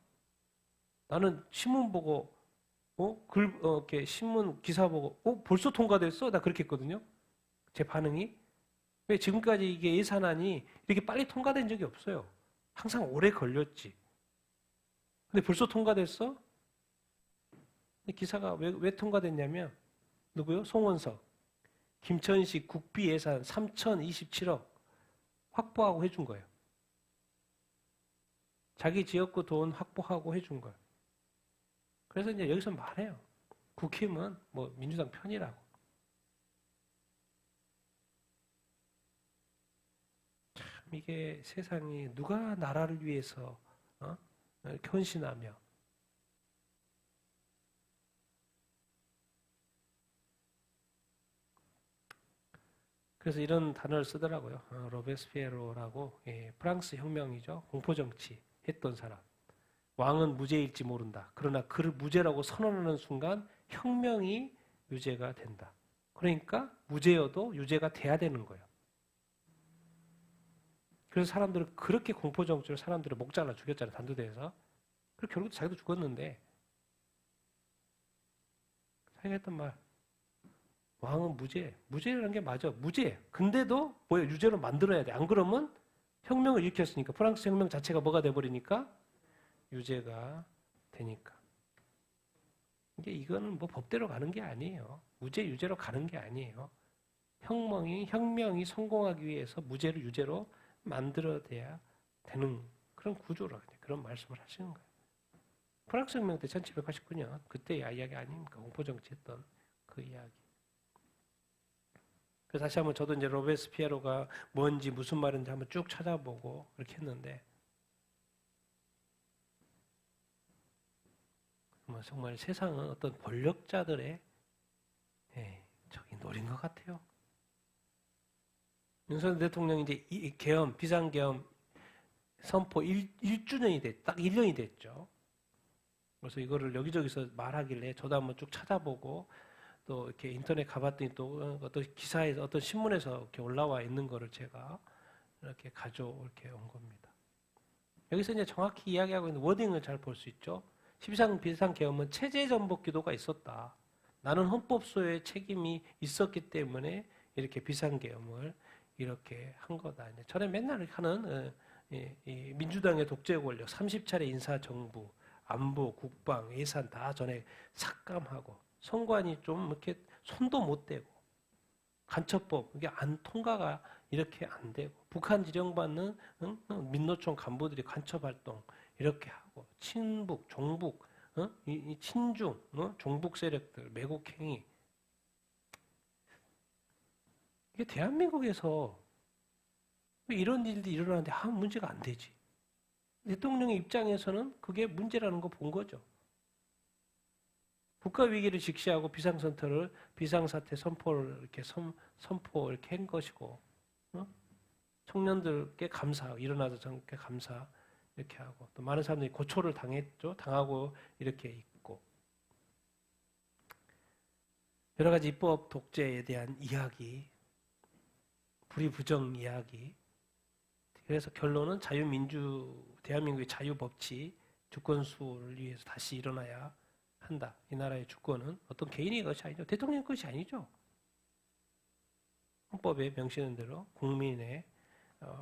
나는 신문 보고 이렇게 신문 기사 보고 벌써 통과됐어? 나 그렇게 했거든요. 제 반응이 왜 지금까지 이게 예산안이 이렇게 빨리 통과된 적이 없어요. 항상 오래 걸렸지. 근데 벌써 통과됐어? 기사가 왜 통과됐냐면 누구요? 송원석. 김천식 국비 예산 3,027억 확보하고 해준 거예요. 자기 지역구 돈 확보하고 해준 거예요. 그래서 이제 여기서 말해요. 국힘은 뭐 민주당 편이라고. 참 이게 세상이 누가 나라를 위해서 이렇게 헌신하며 그래서 이런 단어를 쓰더라고요. 로베스피에로라고 프랑스 혁명이죠. 공포정치 했던 사람. 왕은 무죄일지 모른다. 그러나 그를 무죄라고 선언하는 순간 혁명이 유죄가 된다. 그러니까 무죄여도 유죄가 돼야 되는 거예요. 그래서 사람들은 그렇게 공포정치로 사람들을 목 잘라 죽였잖아요. 단두대에서. 그리고 결국 자기도 죽었는데 자기가 했던 말 왕은 무죄라는 게 맞아. 무죄. 근데도 뭐예요? 유죄로 만들어야 돼. 안 그러면 혁명을 일으켰으니까 프랑스 혁명 자체가 뭐가 돼버리니까 유죄가 되니까. 이거는 뭐 법대로 가는 게 아니에요. 무죄 유죄로 가는 게 아니에요. 혁명이 성공하기 위해서 무죄를 유죄로 만들어야 되는 그런 구조라 그런 말씀을 하시는 거예요. 프랑스 혁명 때 1789년 그때 이야기 아닙니까? 공포정치했던 그 이야기. 그래서 다시 한번 저도 이제 로베스피에로가 뭔지 무슨 말인지 한번 쭉 찾아보고 그렇게 했는데 정말 세상은 어떤 권력자들의 저기 노린 것 같아요. 윤석열 대통령이 이제 이 비상계엄 선포 1주년이 딱 1년이 됐죠. 그래서 이거를 여기저기서 말하길래 저도 한번 쭉 찾아보고 또 이렇게 인터넷 가봤더니 또 어떤 기사에서 어떤 신문에서 이렇게 올라와 있는 거를 제가 이렇게 이렇게 온 겁니다. 여기서 이제 정확히 이야기하고 있는 워딩을 잘 볼 수 있죠. 12.3 비상계엄은 체제 전복 기도가 있었다. 나는 헌법소의 책임이 있었기 때문에 이렇게 비상계엄을 이렇게 한 거다. 전에 맨날 하는 이 민주당의 독재 권력 30차례 인사정부, 안보, 국방, 예산 다 전에 삭감하고 선관위 좀 이렇게 손도 못 대고 간첩법 이게 안 통과가 이렇게 안 되고 북한 지령받는 민노총 간부들이 간첩 활동 이렇게 하고 친북, 종북, 이 친중, 종북 세력들 매국행위 이게 대한민국에서 왜 이런 일들이 일어나는데 아무 문제가 안 되지? 대통령의 입장에서는 그게 문제라는 거 본 거죠. 국가위기를 직시하고 비상사태 선포를 이렇게 선포 이렇게 한 것이고, 청년들께 감사하고, 일어나서 정께 감사 이렇게 하고, 또 많은 사람들이 고초를 당하고 이렇게 있고, 여러 가지 입법 독재에 대한 이야기, 불의부정 이야기, 그래서 결론은 대한민국의 자유법치, 주권수를 위해서 다시 일어나야 한다. 이 나라의 주권은 어떤 개인의 것이 아니죠. 대통령의 것이 아니죠. 헌법에 명시하는 대로 국민의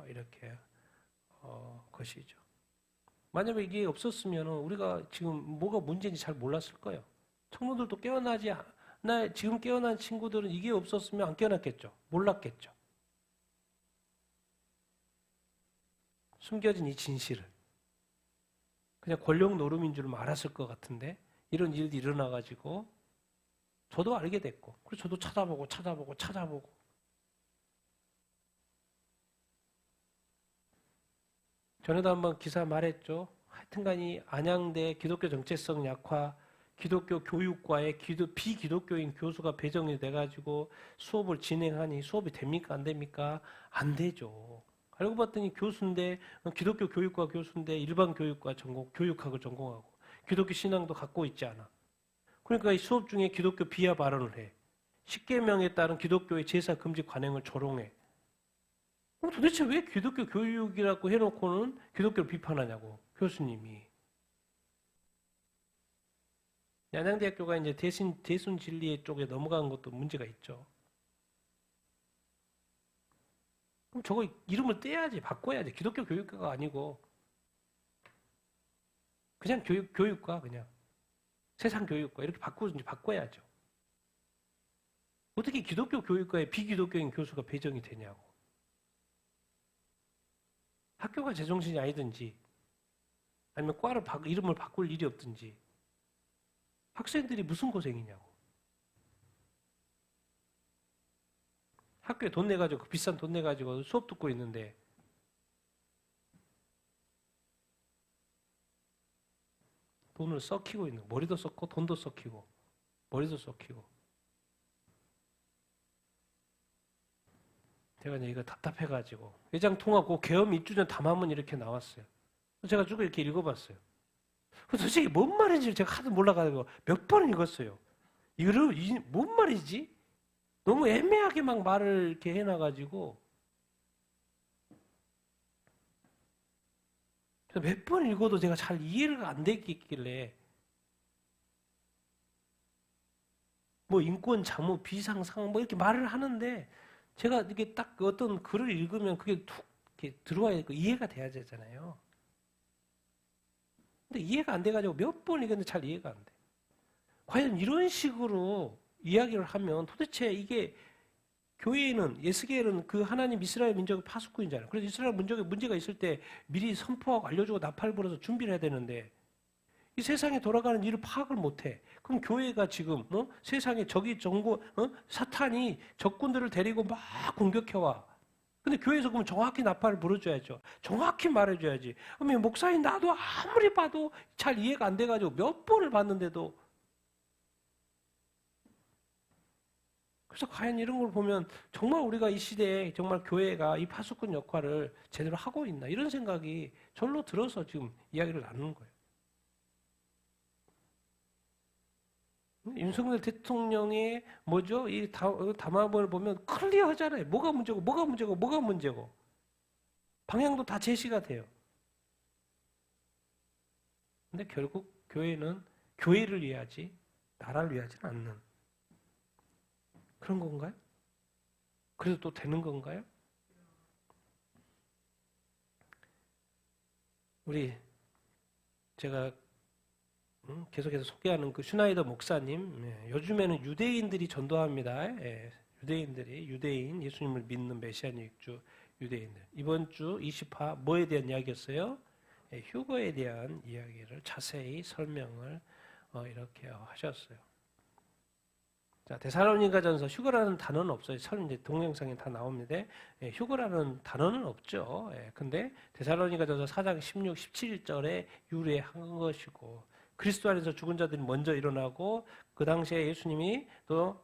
이렇게 것이죠. 만약에 이게 없었으면 우리가 지금 뭐가 문제인지 잘 몰랐을 거예요. 청년들도 지금 깨어난 친구들은 이게 없었으면 안 깨어났겠죠. 몰랐겠죠. 숨겨진 이 진실을 그냥 권력 노름인 줄 알았을 것 같은데 이런 일이 일어나가지고 저도 알게 됐고 그래서 저도 찾아보고 전에도 한번 기사 말했죠. 하여튼간 이 안양대 기독교 정체성 약화 기독교 교육과에 비기독교인 교수가 배정이 돼가지고 수업을 진행하니 수업이 됩니까? 안 됩니까? 안 되죠. 알고 봤더니 교수인데, 기독교 교육과 교수인데 일반 교육과 교육학을 전공하고 기독교 신앙도 갖고 있지 않아. 그러니까 이 수업 중에 기독교 비하 발언을 해. 십계명에 따른 기독교의 제사 금지 관행을 조롱해. 그럼 도대체 왜 기독교 교육이라고 해놓고는 기독교를 비판하냐고, 교수님이. 양양대학교가 이제 대순 진리 쪽에 넘어간 것도 문제가 있죠. 그럼 저거 이름을 떼야지, 바꿔야지. 기독교 교육과가 아니고 그냥 교육과, 그냥 세상 교육과 이렇게 바꿔야죠. 어떻게 기독교 교육과에 비기독교인 교수가 배정이 되냐고. 학교가 제정신이 아니든지 아니면 과를 이름을 바꿀 일이 없든지 학생들이 무슨 고생이냐고. 학교에 돈 내가지고, 비싼 돈 내가지고 수업 듣고 있는데 돈을 썩히고 있는, 머리도 썩고 돈도 썩히고 머리도 썩히고. 제가 이제 이거 답답해가지고 회장통하고 계엄 입주전 담화문 이렇게 나왔어요. 제가 쭉 이렇게 읽어봤어요. 솔직히 뭔 말인지 제가 하도 몰라가지고 몇 번 읽었어요. 이거를 뭔 말이지? 너무 애매하게 막 말을 이렇게 해놔가지고 몇 번 읽어도 제가 잘 이해가 안 되겠길래 뭐 인권 자무 비상 상황 뭐 이렇게 말을 하는데 제가 이게 딱 어떤 글을 읽으면 그게 툭 이렇게 들어와야 되고 이해가 돼야 되잖아요. 근데 이해가 안 돼가지고 몇 번 읽었는데 잘 이해가 안 돼. 과연 이런 식으로 이야기를 하면 도대체 이게 교회에는, 예스겔은 그 하나님 이스라엘 민족의 파수꾼이잖아요. 그래서 이스라엘 민족에 문제가 있을 때 미리 선포하고 알려주고 나팔 불어서 준비를 해야 되는데 이 세상에 돌아가는 일을 파악을 못해. 그럼 교회가 지금 세상에 적이 정고 사탄이 적군들을 데리고 막 공격해와. 근데 교회에서 그러면 정확히 나팔을 불어줘야죠. 정확히 말해줘야지. 그러면 목사님 나도 아무리 봐도 잘 이해가 안 돼가지고 몇 번을 봤는데도. 그래서 과연 이런 걸 보면 정말 우리가 이 시대에 정말 교회가 이 파수꾼 역할을 제대로 하고 있나 이런 생각이 절로 들어서 지금 이야기를 나누는 거예요. 윤석열 대통령의 뭐죠? 이 담화문을 보면 클리어하잖아요. 뭐가 문제고, 뭐가 문제고, 뭐가 문제고. 방향도 다 제시가 돼요. 근데 결국 교회는 교회를 위하지 나라를 위하지는 않는 그런 건가요? 그래도 또 되는 건가요? 제가 계속해서 소개하는 그 슈나이더 목사님, 요즘에는 유대인들이 전도합니다. 유대인, 예수님을 믿는 메시아닉주 유대인들. 이번 주 20화 뭐에 대한 이야기였어요? 휴거에 대한 이야기를 자세히 설명을 이렇게 하셨어요. 자, 데살로니가전서 휴거라는 단어는 없어요. 이제 동영상에 다 나옵니다. 휴거라는 단어는 없죠. 근데 데살로니가전서 4장 16, 17절에 유래한 것이고 그리스도 안에서 죽은 자들이 먼저 일어나고 그 당시에 예수님이 또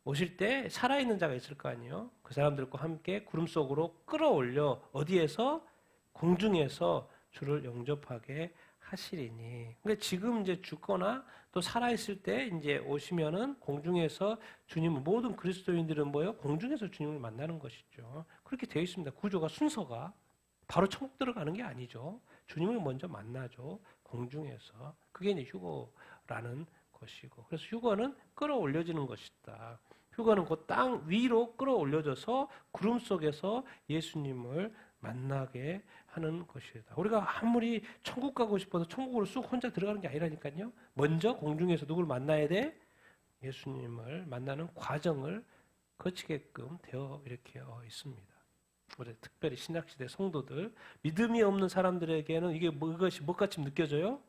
오실 때 살아있는 자가 있을 거 아니에요. 그 사람들과 함께 구름 속으로 끌어올려 어디에서? 공중에서 주를 영접하게 하시리니. 그러니까 지금 이제 죽거나 또 살아있을 때 이제 오시면은 공중에서 주님을, 모든 그리스도인들은 뭐예요? 공중에서 주님을 만나는 것이죠. 그렇게 되어 있습니다. 구조가, 순서가. 바로 천국 들어가는 게 아니죠. 주님을 먼저 만나죠. 공중에서. 그게 이제 휴거라는 것이고. 그래서 휴거는 끌어올려지는 것이다. 휴거는 그 땅 위로 끌어올려져서 구름 속에서 예수님을 만나게 하는 것이다. 우리가 아무리 천국 가고 싶어도 천국으로 쑥 혼자 들어가는 게 아니라니까요. 먼저 공중에서 누굴 만나야 돼? 예수님을 만나는 과정을 거치게끔 되어 이렇게 있습니다. 우리 특별히 신약시대 성도들, 믿음이 없는 사람들에게는 이게 이것이 뭐같이 느껴져요?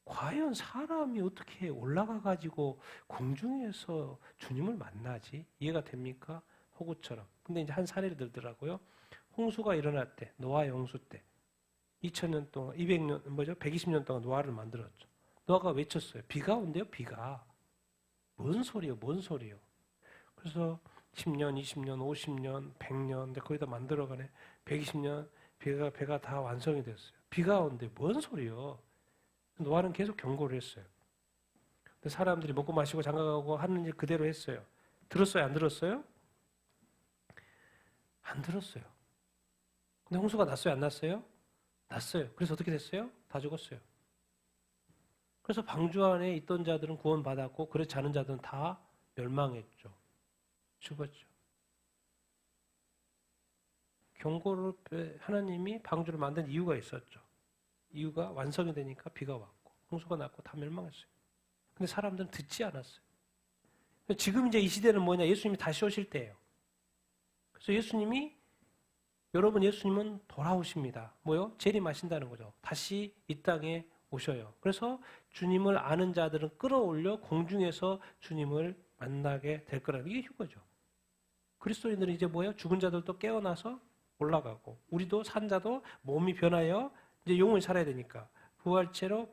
과연 사람이 어떻게 올라가가지고 공중에서 주님을 만나지? 이해가 됩니까? 호구처럼. 근데 이제 한 사례를 들더라고요. 홍수가 일어날 때, 노아 영수 때, 2000년 동안, 120년 동안 노아를 만들었죠. 노아가 외쳤어요. 비가 온대요, 비가. 뭔 소리요, 뭔 소리요. 그래서 10년, 20년, 50년, 100년, 근데 거기다 만들어가네. 120년, 배가 다 완성이 됐어요. 비가 온대, 뭔 소리요. 노아는 계속 경고를 했어요. 근데 사람들이 먹고 마시고 장가가고 하는 일 그대로 했어요. 들었어요, 안 들었어요? 안 들었어요. 근데 홍수가 났어요, 안 났어요? 났어요. 그래서 어떻게 됐어요? 다 죽었어요. 그래서 방주 안에 있던 자들은 구원받았고 그렇지 않은 자들은 다 멸망했죠. 죽었죠. 경고를 하나님이 방주를 만든 이유가 있었죠. 이유가 완성이 되니까 비가 왔고 홍수가 났고 다 멸망했어요. 근데 사람들은 듣지 않았어요. 지금 이제 이 시대는 뭐냐? 예수님이 다시 오실 때예요. 그래서 여러분 예수님은 돌아오십니다. 뭐요? 재림하신다는 거죠. 다시 이 땅에 오셔요. 그래서 주님을 아는 자들은 끌어올려 공중에서 주님을 만나게 될 거라는 이게 휴거죠. 그리스도인들은 이제 뭐예요? 죽은 자들도 깨어나서 올라가고 우리도 산 자도 몸이 변하여 이제 영원히 살아야 되니까 부활체로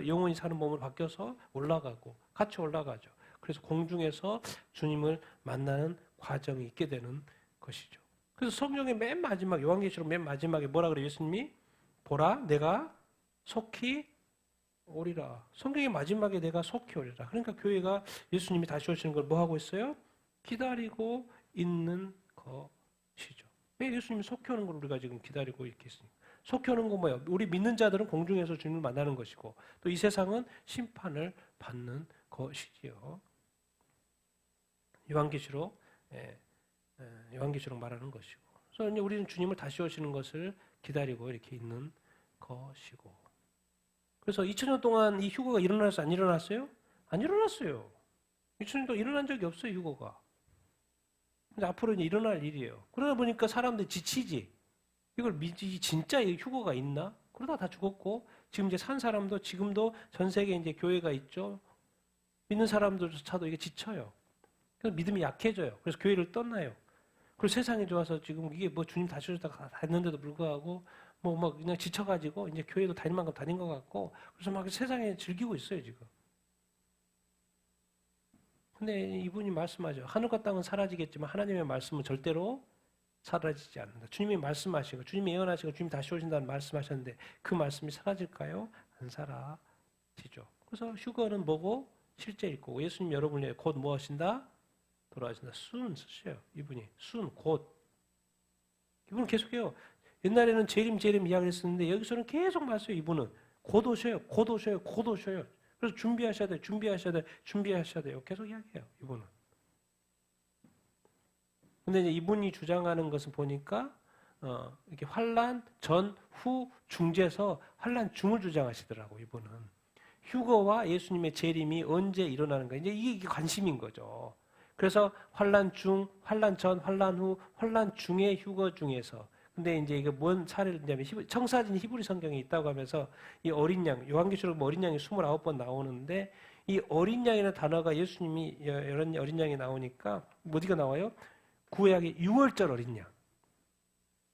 영원히 사는 몸으로 바뀌어서 올라가고 같이 올라가죠. 그래서 공중에서 주님을 만나는 과정이 있게 되는 것이죠. 그래서 성경의 맨 마지막 요한계시록 맨 마지막에 뭐라 그래요? 예수님이 보라 내가 속히 오리라. 성경의 마지막에 내가 속히 오리라. 그러니까 교회가 예수님이 다시 오시는 걸 뭐 하고 있어요? 기다리고 있는 것이죠. 왜 예수님이 속히 오는 걸 우리가 지금 기다리고 있겠습니까? 속히 오는 건 뭐예요? 우리 믿는 자들은 공중에서 주님을 만나는 것이고 또 이 세상은 심판을 받는 것이지요. 요한계시록 말하는 것이고. 그래서 이제 우리는 주님을 다시 오시는 것을 기다리고 이렇게 있는 것이고. 그래서 2000년 동안 이 휴거가 일어났어요? 안 일어났어요? 안 일어났어요. 2000년 동안 일어난 적이 없어요, 휴거가. 근데 앞으로 이제 일어날 일이에요. 그러다 보니까 사람들이 지치지. 이걸 믿지, 진짜 휴거가 있나? 그러다 다 죽었고, 지금 이제 산 사람도 지금도 전 세계에 이제 교회가 있죠. 믿는 사람들조차도 이게 지쳐요. 그래서 믿음이 약해져요. 그래서 교회를 떠나요. 그리고 세상이 좋아서 지금 이게 뭐 주님 다시 오셨다가 했는데도 불구하고 뭐 그냥 지쳐가지고 이제 교회도 다닐 만큼 다닌 것 같고 그래서 막 세상에 즐기고 있어요, 지금. 근데 이분이 말씀하죠. 하늘과 땅은 사라지겠지만 하나님의 말씀은 절대로 사라지지 않는다. 주님이 말씀하시고 주님이 예언하시고 주님이 다시 오신다는 말씀하셨는데 그 말씀이 사라질까요? 안 사라지죠. 그래서 휴거는 뭐고? 실제 있고 예수님 여러분을 위해 곧 뭐 하신다? 돌아가신다. soon 쓰셔요. 이분이 soon 곧. 이분은 계속해요. 옛날에는 재림 이야기를 했었는데 여기서는 계속 말씀해요. 이분은 곧 오셔요. 곧 오셔요. 곧 오셔요. 그래서 준비하셔야 돼요. 계속 이야기해요. 이분은. 근데 이제 이분이 주장하는 것은 보니까 이렇게 환란 전, 후, 중재에서 환란 중을 주장하시더라고. 이분은. 휴거와 예수님의 재림이 언제 일어나는 가 이제 이게 관심인 거죠. 그래서 환란 중, 환란 전, 환란 후, 환란 중의 휴거 중에서 근데 이제 이게 뭔 사례를 들냐면 청사진 히브리 성경에 있다고 하면서 이 어린 양, 요한계시록 어린 양이 29번 나오는데 이 어린 양이라는 단어가 예수님이 이런 어린 양이 나오니까 어디가 나와요? 구약의 6월절 어린 양.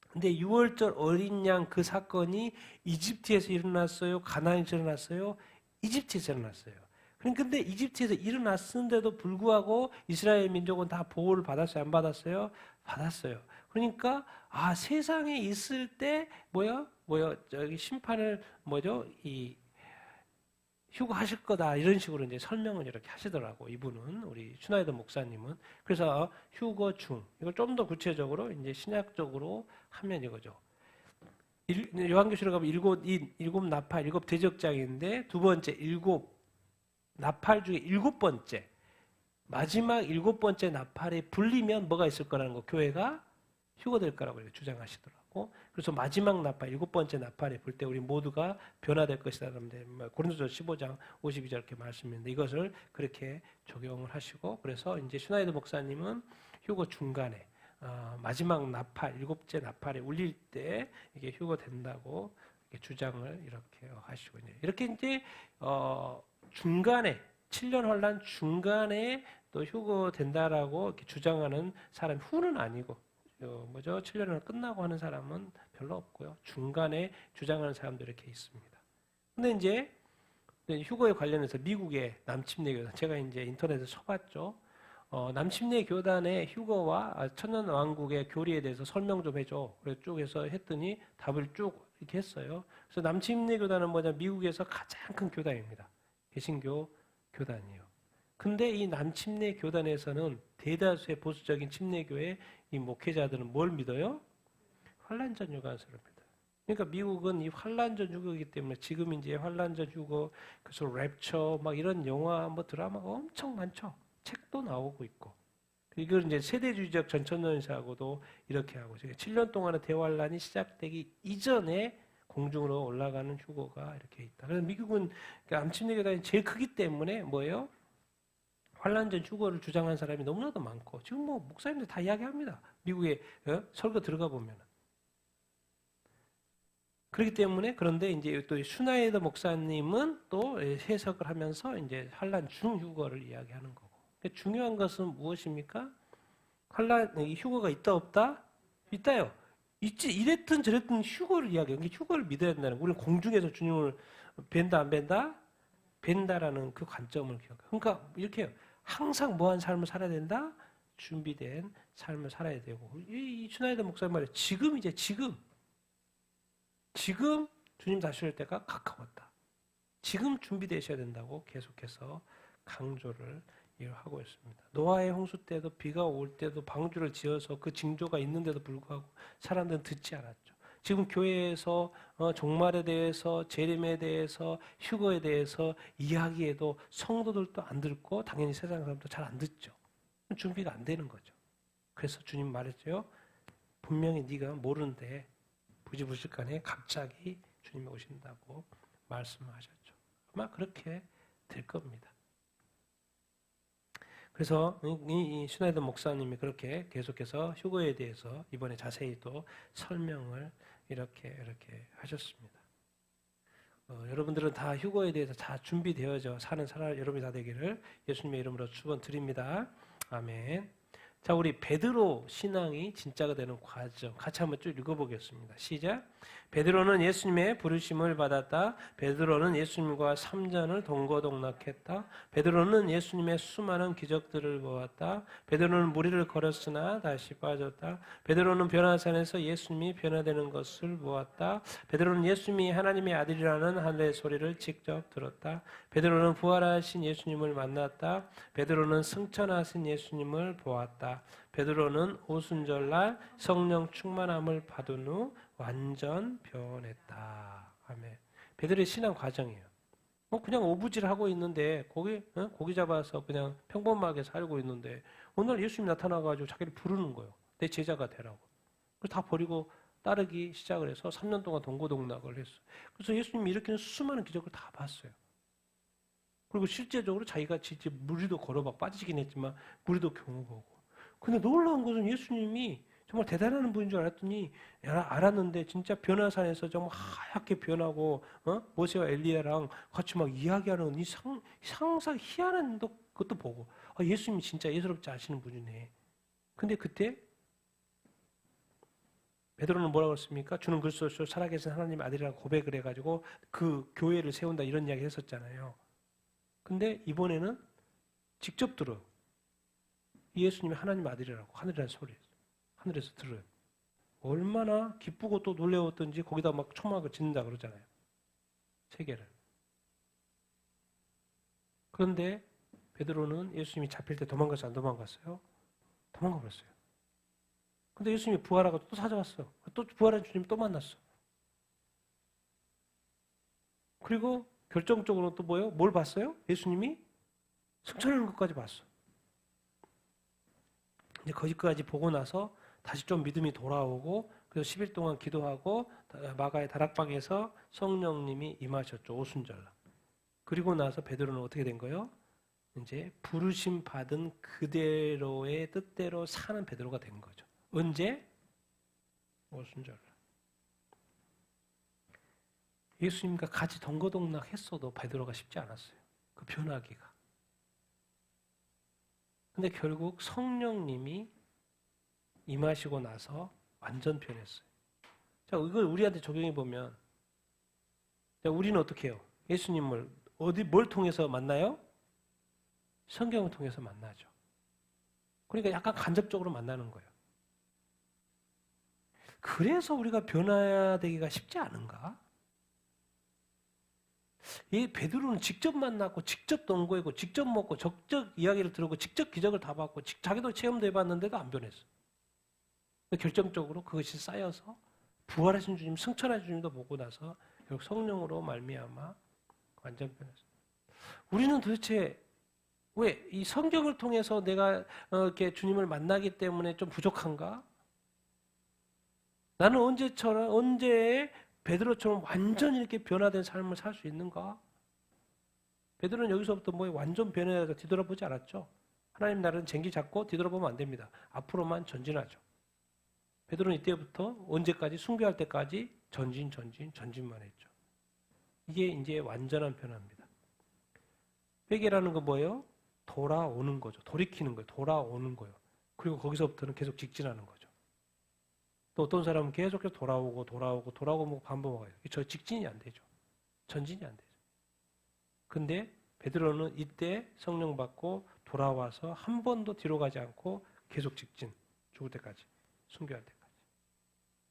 근데 6월절 어린 양 그 사건이 이집트에서 일어났어요? 가나안에서 일어났어요? 이집트에서 일어났어요. 근데 이집트에서 일어났는데도 불구하고 이스라엘 민족은 다 보호를 받았어요? 안 받았어요? 받았어요. 그러니까 세상에 있을 때 저기 심판을 이 휴거하실 거다 이런 식으로 이제 설명을 이렇게 하시더라고. 이분은 우리 슈나이더 목사님은. 그래서 휴거 중 이걸 좀 더 구체적으로 이제 신약적으로 하면 이거죠. 요한계시록 가면 일곱 나팔, 일곱 대적장인데 두 번째 일곱 나팔 중에 일곱 번째 마지막 일곱 번째 나팔에 불리면 뭐가 있을 거라는 거 교회가 휴거될 거라고 주장하시더라고. 그래서 마지막 나팔, 일곱 번째 나팔에 불 때 우리 모두가 변화될 것이다. 고린도서 15장 52절 이렇게 말씀인데 이것을 그렇게 적용을 하시고 그래서 이제 슈나이더 목사님은 휴거 중간에 마지막 나팔, 일곱째 나팔에 울릴 때 이게 휴거된다고 이렇게 주장을 이렇게 하시고 이렇게 이제 중간에 7년 환란 중간에 또 휴거된다라고 이렇게 주장하는 사람 후는 아니고 7년을 끝나고 하는 사람은 별로 없고요. 중간에 주장하는 사람도 이렇게 있습니다. 근데 이제 휴거에 관련해서 미국의 남침내 교단, 제가 이제 인터넷에 쳐봤죠. 남침내 교단의 휴거와 천년왕국의 교리에 대해서 설명 좀 해줘. 그래서 쭉 해서 했더니 답을 쭉 이렇게 했어요. 그래서 남침내 교단은 뭐냐? 미국에서 가장 큰 교단입니다. 개신교 교단이에요. 근데 이 남침내 교단에서는 대다수의 보수적인 침례교회 이 목회자들은 뭘 믿어요? 환란전 유관설을 믿어요. 그러니까 미국은 이 환란전 유거이기 때문에 지금 이제 환란전 유거, 그래서 랩처 막 이런 영화 뭐 드라마가 엄청 많죠. 책도 나오고 있고. 이걸 이제 세대주의적 전천년사하고도 이렇게 하고 7년 동안의 대환란이 시작되기 이전에 공중으로 올라가는 휴거가 이렇게 있다. 그래서 미국은 그러니까 암침례 교단이 제일 크기 때문에 뭐예요? 환란전 휴거를 주장한 사람이 너무나도 많고 지금 뭐 목사님들 다 이야기합니다. 미국에 설교 들어가 보면. 그렇기 때문에 그런데 이제 또 슈나이더 목사님은 또 해석을 하면서 이제 환란 중휴거를 이야기하는 거고. 중요한 것은 무엇입니까? 환란 휴거가 있다 없다? 있다요. 있지 이랬든 저랬든 휴거를 이야기해요. 그러니까 휴거를 믿어야 된다는 거예요. 우리는 공중에서 주님을 뵌다 안 뵌다? 뵌다라는 그 관점을 기억해요. 그러니까 이렇게 해요. 항상 뭐한 삶을 살아야 된다? 준비된 삶을 살아야 되고 이 슈나이더 목사님 말이에요. 지금 주님 다시 올 때가 가까웠다. 지금 준비되셔야 된다고 계속해서 강조를 하고 있습니다. 노아의 홍수 때도 비가 올 때도 방주를 지어서 그 징조가 있는데도 불구하고 사람들은 듣지 않았죠. 지금 교회에서 종말에 대해서 재림에 대해서 휴거에 대해서 이야기해도 성도들도 안 듣고 당연히 세상 사람도 잘 안 듣죠. 준비가 안 되는 거죠. 그래서 주님 말했죠. 분명히 네가 모르는데 부지불식간에 갑자기 주님이 오신다고 말씀하셨죠. 아마 그렇게 될 겁니다. 그래서 이 슈나이더 목사님이 그렇게 계속해서 휴거에 대해서 이번에 자세히 또 설명을 이렇게 하셨습니다. 여러분들은 다 휴거에 대해서 다 준비되어져 사는 사람 여러분이 다 되기를 예수님의 이름으로 축원드립니다. 아멘. 자, 우리 베드로 신앙이 진짜가 되는 과정 같이 한번 쭉 읽어보겠습니다. 시작. 베드로는 예수님의 부르심을 받았다. 베드로는 예수님과 3년을 동거동락했다. 베드로는 예수님의 수많은 기적들을 보았다. 베드로는 무리를 걸었으나 다시 빠졌다. 베드로는 변화산에서 예수님이 변화되는 것을 보았다. 베드로는 예수님이 하나님의 아들이라는 하늘의 소리를 직접 들었다. 베드로는 부활하신 예수님을 만났다. 베드로는 승천하신 예수님을 보았다. 베드로는 오순절날 성령 충만함을 받은 후 완전 변했다. 아멘. 베드로의 신앙 과정이에요. 그냥 오부질하고 있는데 고기 잡아서 그냥 평범하게 살고 있는데 오늘 예수님이 나타나가지고 자기를 부르는 거예요. 내 제자가 되라고. 그래서 다 버리고 따르기 시작을 해서 3년 동안 동고동락을 했어요. 그래서 예수님이 일으키는 수많은 기적을 다 봤어요. 그리고 실제적으로 자기가 진짜 무리도 걸어박 빠지긴 했지만 무리도 경험하고. 근데 놀라운 것은 예수님이 정말 대단한 분인 줄 알았는데 진짜 변화산에서 정말 하얗게 변하고 모세와 엘리야랑 같이 막 이야기하는 이 상상 희한한 것도 보고 예수님이 진짜 예사롭지 않으시는 분이네. 근데 그때 베드로는 뭐라고 했습니까? 주는 그리스도시요 살아계신 하나님의 아들이라고 고백을 해가지고 그 교회를 세운다 이런 이야기 했었잖아요. 근데 이번에는 직접 들어요. 예수님이 하나님의 아들이라고 하늘이라는 소리 하늘에서 들어요. 얼마나 기쁘고 또 놀라웠던지 거기다 막 초막을 짓는다 그러잖아요. 세계를. 그런데 베드로는 예수님이 잡힐 때 도망갔어요? 안 도망갔어요? 도망가 버렸어요. 근데 예수님이 부활하고 또 찾아왔어. 또 부활한 주님 또 만났어. 그리고 결정적으로 또 뭐예요? 뭘 봤어요? 예수님이 승천하는 것까지 봤어. 이제 거기까지 보고 나서 다시 좀 믿음이 돌아오고 그래서 10일 동안 기도하고 마가의 다락방에서 성령님이 임하셨죠. 오순절날. 그리고 나서 베드로는 어떻게 된 거예요? 이제 부르심 받은 그대로의 뜻대로 사는 베드로가 된 거죠. 언제? 오순절날. 예수님과 같이 동거동락했어도 베드로가 쉽지 않았어요. 그 변하기가. 근데 결국 성령님이 임하시고 나서 완전 변했어요. 자, 이걸 우리한테 적용해 보면 우리는 어떻게 해요? 예수님을 뭘 통해서 만나요? 성경을 통해서 만나죠. 그러니까 약간 간접적으로 만나는 거예요. 그래서 우리가 변화되기가 쉽지 않은가? 이 베드로는 직접 만났고 직접 동거했고 직접 먹고 적적 이야기를 들었고 직접 기적을 다 봤고 자기도 체험도 해봤는데도 안 변했어. 결정적으로 그것이 쌓여서 부활하신 주님, 승천하신 주님도 보고 나서 결국 성령으로 말미암아 완전 변했어. 우리는 도대체 왜 이 성경을 통해서 내가 이렇게 주님을 만나기 때문에 좀 부족한가? 나는 언제 베드로처럼 완전히 이렇게 변화된 삶을 살 수 있는가? 베드로는 여기서부터 뭐 완전 변해서 뒤돌아보지 않았죠. 하나님 나라는 쟁기 잡고 뒤돌아보면 안 됩니다. 앞으로만 전진하죠. 베드로는 이때부터 언제까지 순교할 때까지 전진만 했죠. 이게 이제 완전한 변화입니다. 회개라는 건 뭐예요? 돌아오는 거죠. 돌이키는 거예요. 돌아오는 거예요. 그리고 거기서부터는 계속 직진하는 거죠. 또 어떤 사람은 계속해서 돌아오고 반복하고 저 직진이 안 되죠. 전진이 안 되죠. 근데 베드로는 이때 성령 받고 돌아와서 한 번도 뒤로 가지 않고 계속 직진, 죽을 때까지, 순교할 때까지.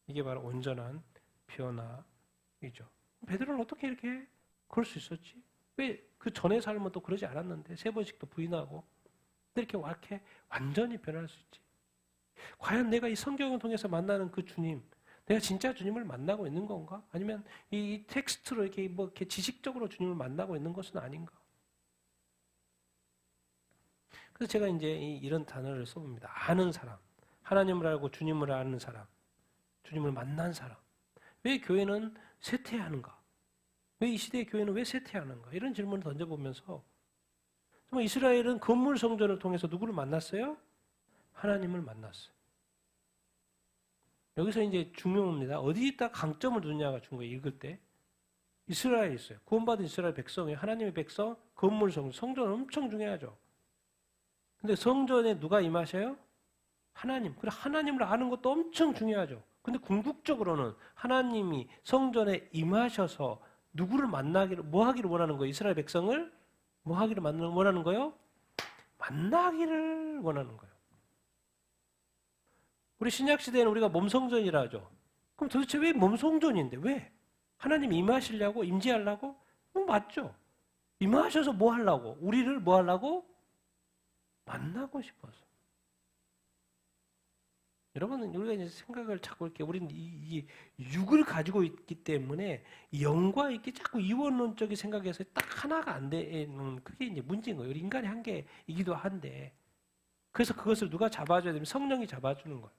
이게 바로 온전한 변화이죠. 베드로는 어떻게 이렇게 그럴 수 있었지? 왜 그 전의 삶은 또 그러지 않았는데 3번씩 또 부인하고 이렇게 완전히 변할 수 있지? 과연 내가 이 성경을 통해서 만나는 그 주님, 내가 진짜 주님을 만나고 있는 건가? 아니면 이 텍스트로 이렇게 지식적으로 주님을 만나고 있는 것은 아닌가? 그래서 제가 이제 이런 단어를 써봅니다. 아는 사람, 하나님을 알고 주님을 아는 사람, 주님을 만난 사람. 왜 교회는 쇠퇴하는가? 왜 이 시대의 교회는 왜 쇠퇴하는가? 이런 질문을 던져보면서 정말 이스라엘은 건물 성전을 통해서 누구를 만났어요? 하나님을 만났어요. 여기서 이제 중요합니다. 어디에다 강점을 두느냐가 중요해요. 읽을 때. 이스라엘에 있어요. 구원받은 이스라엘 백성이에요. 하나님의 백성, 건물 성전. 성전 엄청 중요하죠. 근데 성전에 누가 임하셔요? 하나님. 그래 하나님을 아는 것도 엄청 중요하죠. 근데 궁극적으로는 하나님이 성전에 임하셔서 누구를 뭐 하기를 원하는 거예요? 이스라엘 백성을 뭐 하기를 원하는 거예요? 만나기를 원하는 거예요. 우리 신약시대에는 우리가 몸성전이라 하죠. 그럼 도대체 왜 몸성전인데? 왜? 하나님 임하시려고? 임재하려고? 맞죠. 임하셔서 뭐 하려고? 우리를 뭐 하려고? 만나고 싶어서. 여러분, 우리가 이제 생각을 자꾸 이렇게 우리는 이 육을 가지고 있기 때문에 영과 이렇게 자꾸 이원론적인 생각에서 딱 하나가 안 되는 그게 이제 문제인 거예요. 우리 인간의 한계이기도 한데. 그래서 그것을 누가 잡아줘야 되면 성령이 잡아주는 거예요.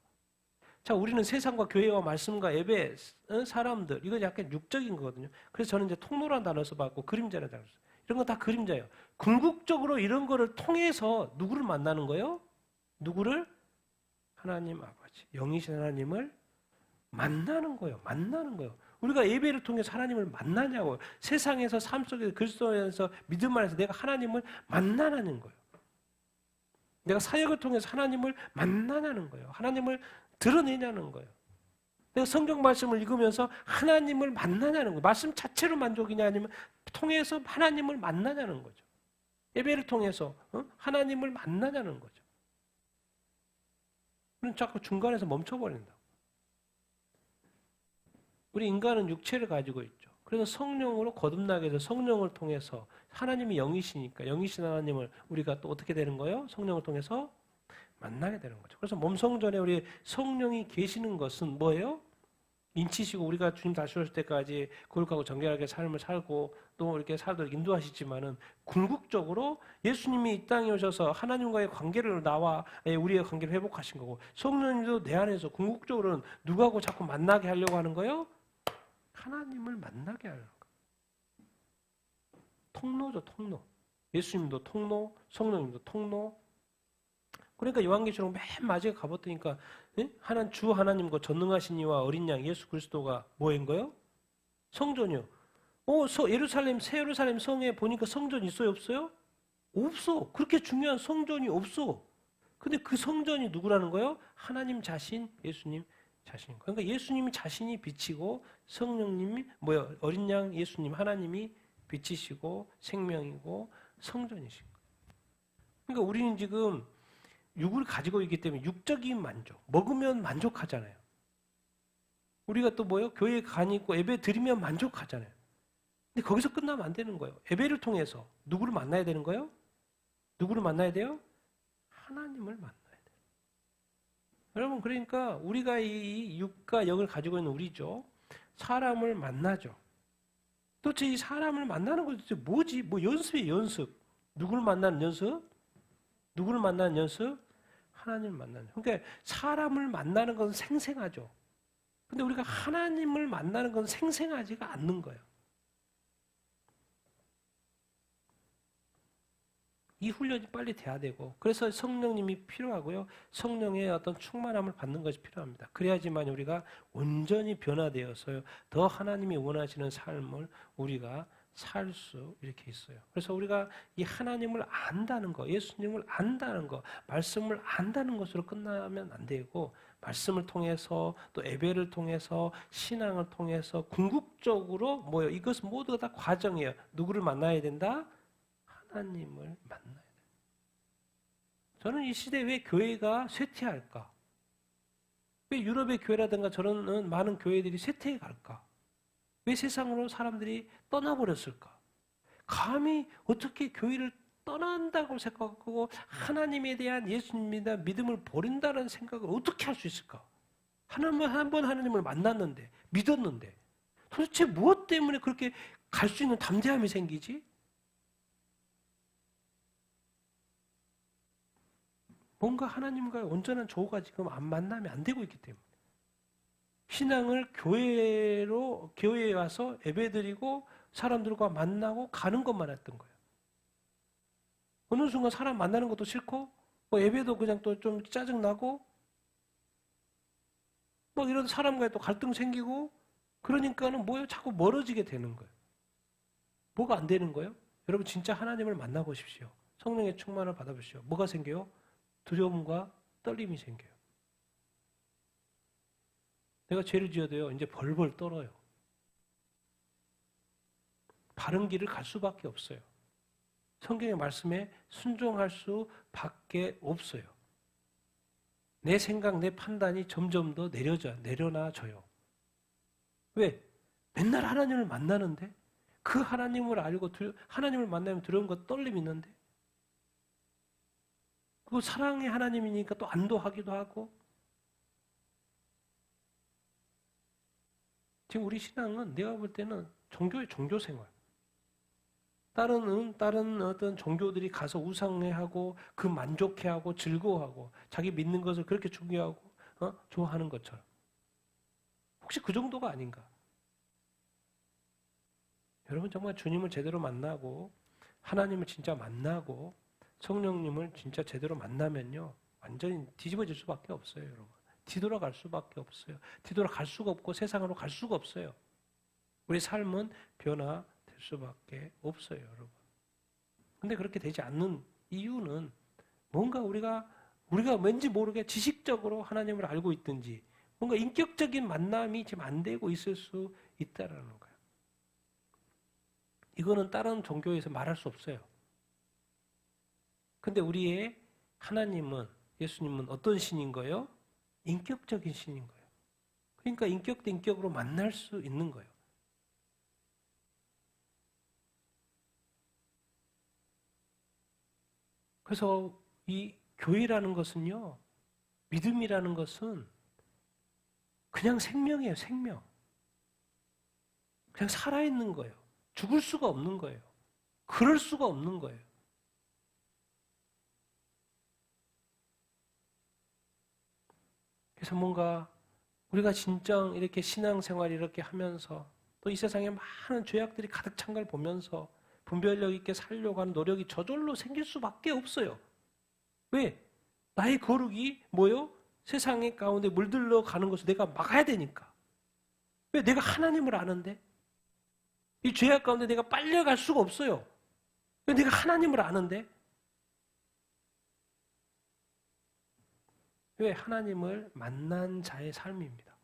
자, 우리는 세상과 교회와 말씀과 예배, 사람들, 이건 약간 육적인 거거든요. 그래서 저는 이제 통로라는 단어 써봤고, 그림자라는 단어 써봤어요. 이런 건 다 그림자예요. 궁극적으로 이런 거를 통해서 누구를 만나는 거예요? 누구를? 하나님 아버지, 영이신 하나님을 만나는 거예요. 만나는 거예요. 우리가 예배를 통해서 하나님을 만나냐고요. 세상에서 삶 속에서 그리스도에서 믿음 안에서 내가 하나님을 만나는 거예요. 내가 사역을 통해서 하나님을 만나냐는 거예요. 하나님을 드러내냐는 거예요. 내가 성경 말씀을 읽으면서 하나님을 만나냐는 거예요. 말씀 자체로 만족이냐 아니면 통해서 하나님을 만나냐는 거죠. 예배를 통해서 하나님을 만나냐는 거죠. 우리는 자꾸 중간에서 멈춰버린다. 우리 인간은 육체를 가지고 있죠. 그래서 성령으로 거듭나게 해서 성령을 통해서 하나님이 영이시니까 영이신 하나님을 우리가 또 어떻게 되는 거예요? 성령을 통해서 만나게 되는 거죠. 그래서 몸성전에 우리 성령이 계시는 것은 뭐예요? 인치시고 우리가 주님 다시 오실 때까지 거룩하고 정결하게 삶을 살고 또 이렇게 살도록 인도하시지만은 궁극적으로 예수님이 이 땅에 오셔서 하나님과의 관계를 나와 우리의 관계를 회복하신 거고 성령님도 내 안에서 궁극적으로는 누구하고 자꾸 만나게 하려고 하는 거예요? 하나님을 만나게 하려고. 통로죠, 통로. 예수님도 통로, 성령님도 통로. 그러니까 요한계시록 맨 마지막에 가봤더니까 주 하나님과 전능하신 이와 어린 양 예수 그리스도가 뭐인 거예요? 성전이요. 새 예루살렘 성에 보니까 성전 있어요, 없어요? 없어. 그렇게 중요한 성전이 없어. 근데 그 성전이 누구라는 거예요? 하나님 자신, 예수님 자신. 그러니까 예수님이 자신이 빛이고 성령님이 어린 양 예수님 하나님이 빛이시고 생명이고 성전이신 거예요. 그러니까 우리는 지금 육을 가지고 있기 때문에 육적인 만족, 먹으면 만족하잖아요. 우리가 또 뭐요? 교회에 가니까 예배 드리면 만족하잖아요. 근데 거기서 끝나면 안 되는 거예요. 예배를 통해서 누구를 만나야 되는 거예요? 누구를 만나야 돼요? 하나님을 만나야 돼요. 여러분, 그러니까 우리가 이 육과 영을 가지고 있는 우리죠. 사람을 만나죠. 도대체 이 사람을 만나는 건 도대체 뭐지? 뭐 연습이에요, 연습. 누구를 만나는 연습? 누구를 만나는 연습? 하나님을 만나는. 그러니까 사람을 만나는 건 생생하죠. 근데 우리가 하나님을 만나는 건 생생하지가 않는 거예요. 이 훈련이 빨리 돼야 되고, 그래서 성령님이 필요하고요. 성령의 어떤 충만함을 받는 것이 필요합니다. 그래야지만 우리가 온전히 변화되어서요. 더 하나님이 원하시는 삶을 우리가 살 수 이렇게 있어요. 그래서 우리가 이 하나님을 안다는 거, 예수님을 안다는 거, 말씀을 안다는 것으로 끝나면 안 되고, 말씀을 통해서 또 예배를 통해서 신앙을 통해서 궁극적으로 뭐예요? 이것은 모두 다 과정이에요. 누구를 만나야 된다? 하나님을 만나야 돼요. 저는 이 시대에 왜 교회가 쇠퇴할까? 왜 유럽의 교회라든가 저런 많은 교회들이 쇠퇴해 갈까? 왜 세상으로 사람들이 떠나버렸을까? 감히 어떻게 교회를 떠난다고 생각하고 하나님에 대한 예수님에 대한 믿음을 버린다는 생각을 어떻게 할 수 있을까? 한 번 하나님을 만났는데, 믿었는데 도대체 무엇 때문에 그렇게 갈 수 있는 담대함이 생기지? 뭔가 하나님과의 온전한 조화가 지금 만남이 안 되고 있기 때문에 신앙을 교회에 와서 예배드리고 사람들과 만나고 가는 것만 했던 거예요. 어느 순간 사람 만나는 것도 싫고 뭐 예배도 그냥 또 좀 짜증나고 뭐 이런 사람과의 또 갈등 생기고 그러니까는 뭐예요? 자꾸 멀어지게 되는 거예요. 뭐가 안 되는 거예요? 여러분 진짜 하나님을 만나보십시오. 성령의 충만을 받아보십시오. 뭐가 생겨요? 두려움과 떨림이 생겨요. 내가 죄를 지어도요, 이제 벌벌 떨어요. 바른 길을 갈 수밖에 없어요. 성경의 말씀에 순종할 수밖에 없어요. 내 생각, 내 판단이 점점 더 내려놔져요. 왜? 맨날 하나님을 만나는데 그 하나님을 알고 하나님을 만나면 두려운 것 떨림 있는데 그 사랑의 하나님이니까 또 안도하기도 하고 지금 우리 신앙은 내가 볼 때는 종교의 종교생활. 다른 어떤 종교들이 가서 우상해하고 그 만족해하고 즐거워하고 자기 믿는 것을 그렇게 중요하고 좋아하는 것처럼. 혹시 그 정도가 아닌가? 여러분 정말 주님을 제대로 만나고 하나님을 진짜 만나고 성령님을 진짜 제대로 만나면요. 완전히 뒤집어질 수밖에 없어요, 여러분. 뒤돌아갈 수밖에 없어요. 뒤돌아갈 수가 없고 세상으로 갈 수가 없어요. 우리 삶은 변화될 수밖에 없어요, 여러분. 근데 그렇게 되지 않는 이유는 뭔가 우리가 왠지 모르게 지식적으로 하나님을 알고 있든지 뭔가 인격적인 만남이 지금 안 되고 있을 수 있다라는 거예요. 이거는 다른 종교에서 말할 수 없어요. 근데 우리의 하나님은, 예수님은 어떤 신인 거예요? 인격적인 신인 거예요. 그러니까 인격 대 인격으로 만날 수 있는 거예요. 그래서 이 교회라는 것은요, 믿음이라는 것은 그냥 생명이에요, 생명. 그냥 살아있는 거예요. 죽을 수가 없는 거예요. 그럴 수가 없는 거예요. 그래서 뭔가 우리가 진짜 이렇게 신앙생활 이렇게 하면서 또 이 세상에 많은 죄악들이 가득 찬 걸 보면서 분별력 있게 살려고 하는 노력이 저절로 생길 수밖에 없어요. 왜? 나의 거룩이 뭐요? 세상의 가운데 물들러 가는 것을 내가 막아야 되니까. 왜? 내가 하나님을 아는데? 이 죄악 가운데 내가 빨려갈 수가 없어요. 왜? 내가 하나님을 아는데? 왜? 하나님을 만난 자의 삶입니다.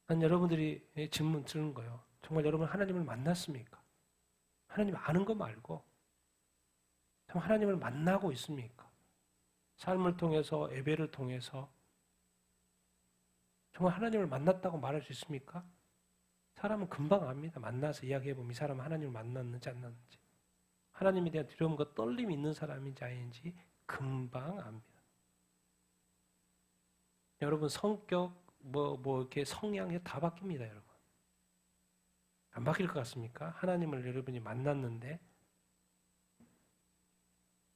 난 여러분들이 질문 드는 거예요. 정말 여러분 하나님을 만났습니까? 하나님 아는 거 말고 정말 하나님을 만나고 있습니까? 삶을 통해서 예배를 통해서 정말 하나님을 만났다고 말할 수 있습니까? 사람은 금방 압니다. 만나서 이야기해보면 이 사람은 하나님을 만났는지 안 만났는지. 하나님에 대한 두려움과 떨림이 있는 사람인지 아닌지 금방 압니다. 여러분 성격, 이렇게 성향이 다 바뀝니다, 여러분. 안 바뀔 것 같습니까? 하나님을 여러분이 만났는데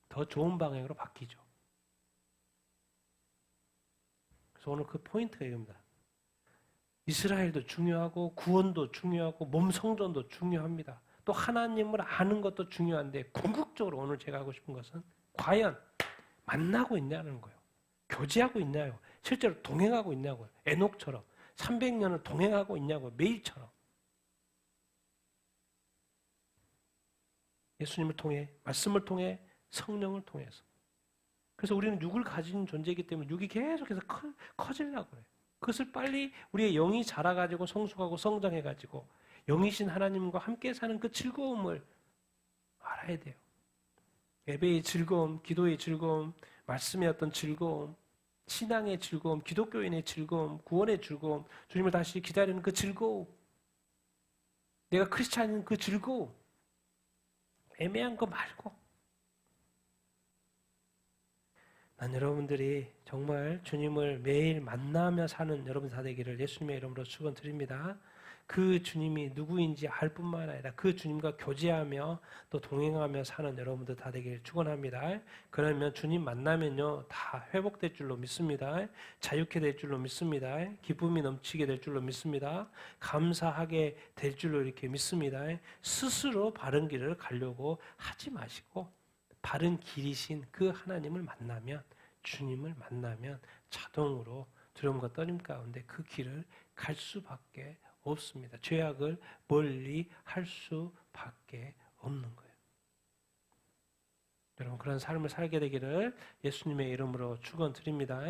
더 좋은 방향으로 바뀌죠. 그래서 오늘 그 포인트가 이겁니다. 이스라엘도 중요하고 구원도 중요하고 몸 성전도 중요합니다. 또 하나님을 아는 것도 중요한데 궁극적으로 오늘 제가 하고 싶은 것은 과연 만나고 있냐는 거예요. 교제하고 있냐요. 실제로 동행하고 있냐고요. 에녹처럼 300년을 동행하고 있냐고요. 매일처럼. 예수님을 통해, 말씀을 통해, 성령을 통해서. 그래서 우리는 육을 가진 존재이기 때문에 육이 계속해서 커지려고 그래요. 그것을 빨리 우리의 영이 자라가지고 성숙하고 성장해가지고 영이신 하나님과 함께 사는 그 즐거움을 알아야 돼요. 예배의 즐거움, 기도의 즐거움, 말씀의 어떤 즐거움, 신앙의 즐거움, 기독교인의 즐거움, 구원의 즐거움, 주님을 다시 기다리는 그 즐거움, 내가 크리스찬인 그 즐거움, 애매한 거 말고 난 여러분들이 정말 주님을 매일 만나며 사는 여러분 다 되기를 예수님의 이름으로 축원드립니다. 그 주님이 누구인지 알 뿐만 아니라 그 주님과 교제하며 또 동행하며 사는 여러분들 다 되기를 축원합니다. 그러면 주님 만나면요 다 회복될 줄로 믿습니다. 자유케 될 줄로 믿습니다. 기쁨이 넘치게 될 줄로 믿습니다. 감사하게 될 줄로 이렇게 믿습니다. 스스로 바른 길을 가려고 하지 마시고 바른 길이신 그 하나님을 만나면 주님을 만나면 자동으로 두려움과 떨림 가운데 그 길을 갈 수밖에 없습니다. 죄악을 멀리 할 수밖에 없는 거예요. 여러분 그런 삶을 살게 되기를 예수님의 이름으로 축원드립니다.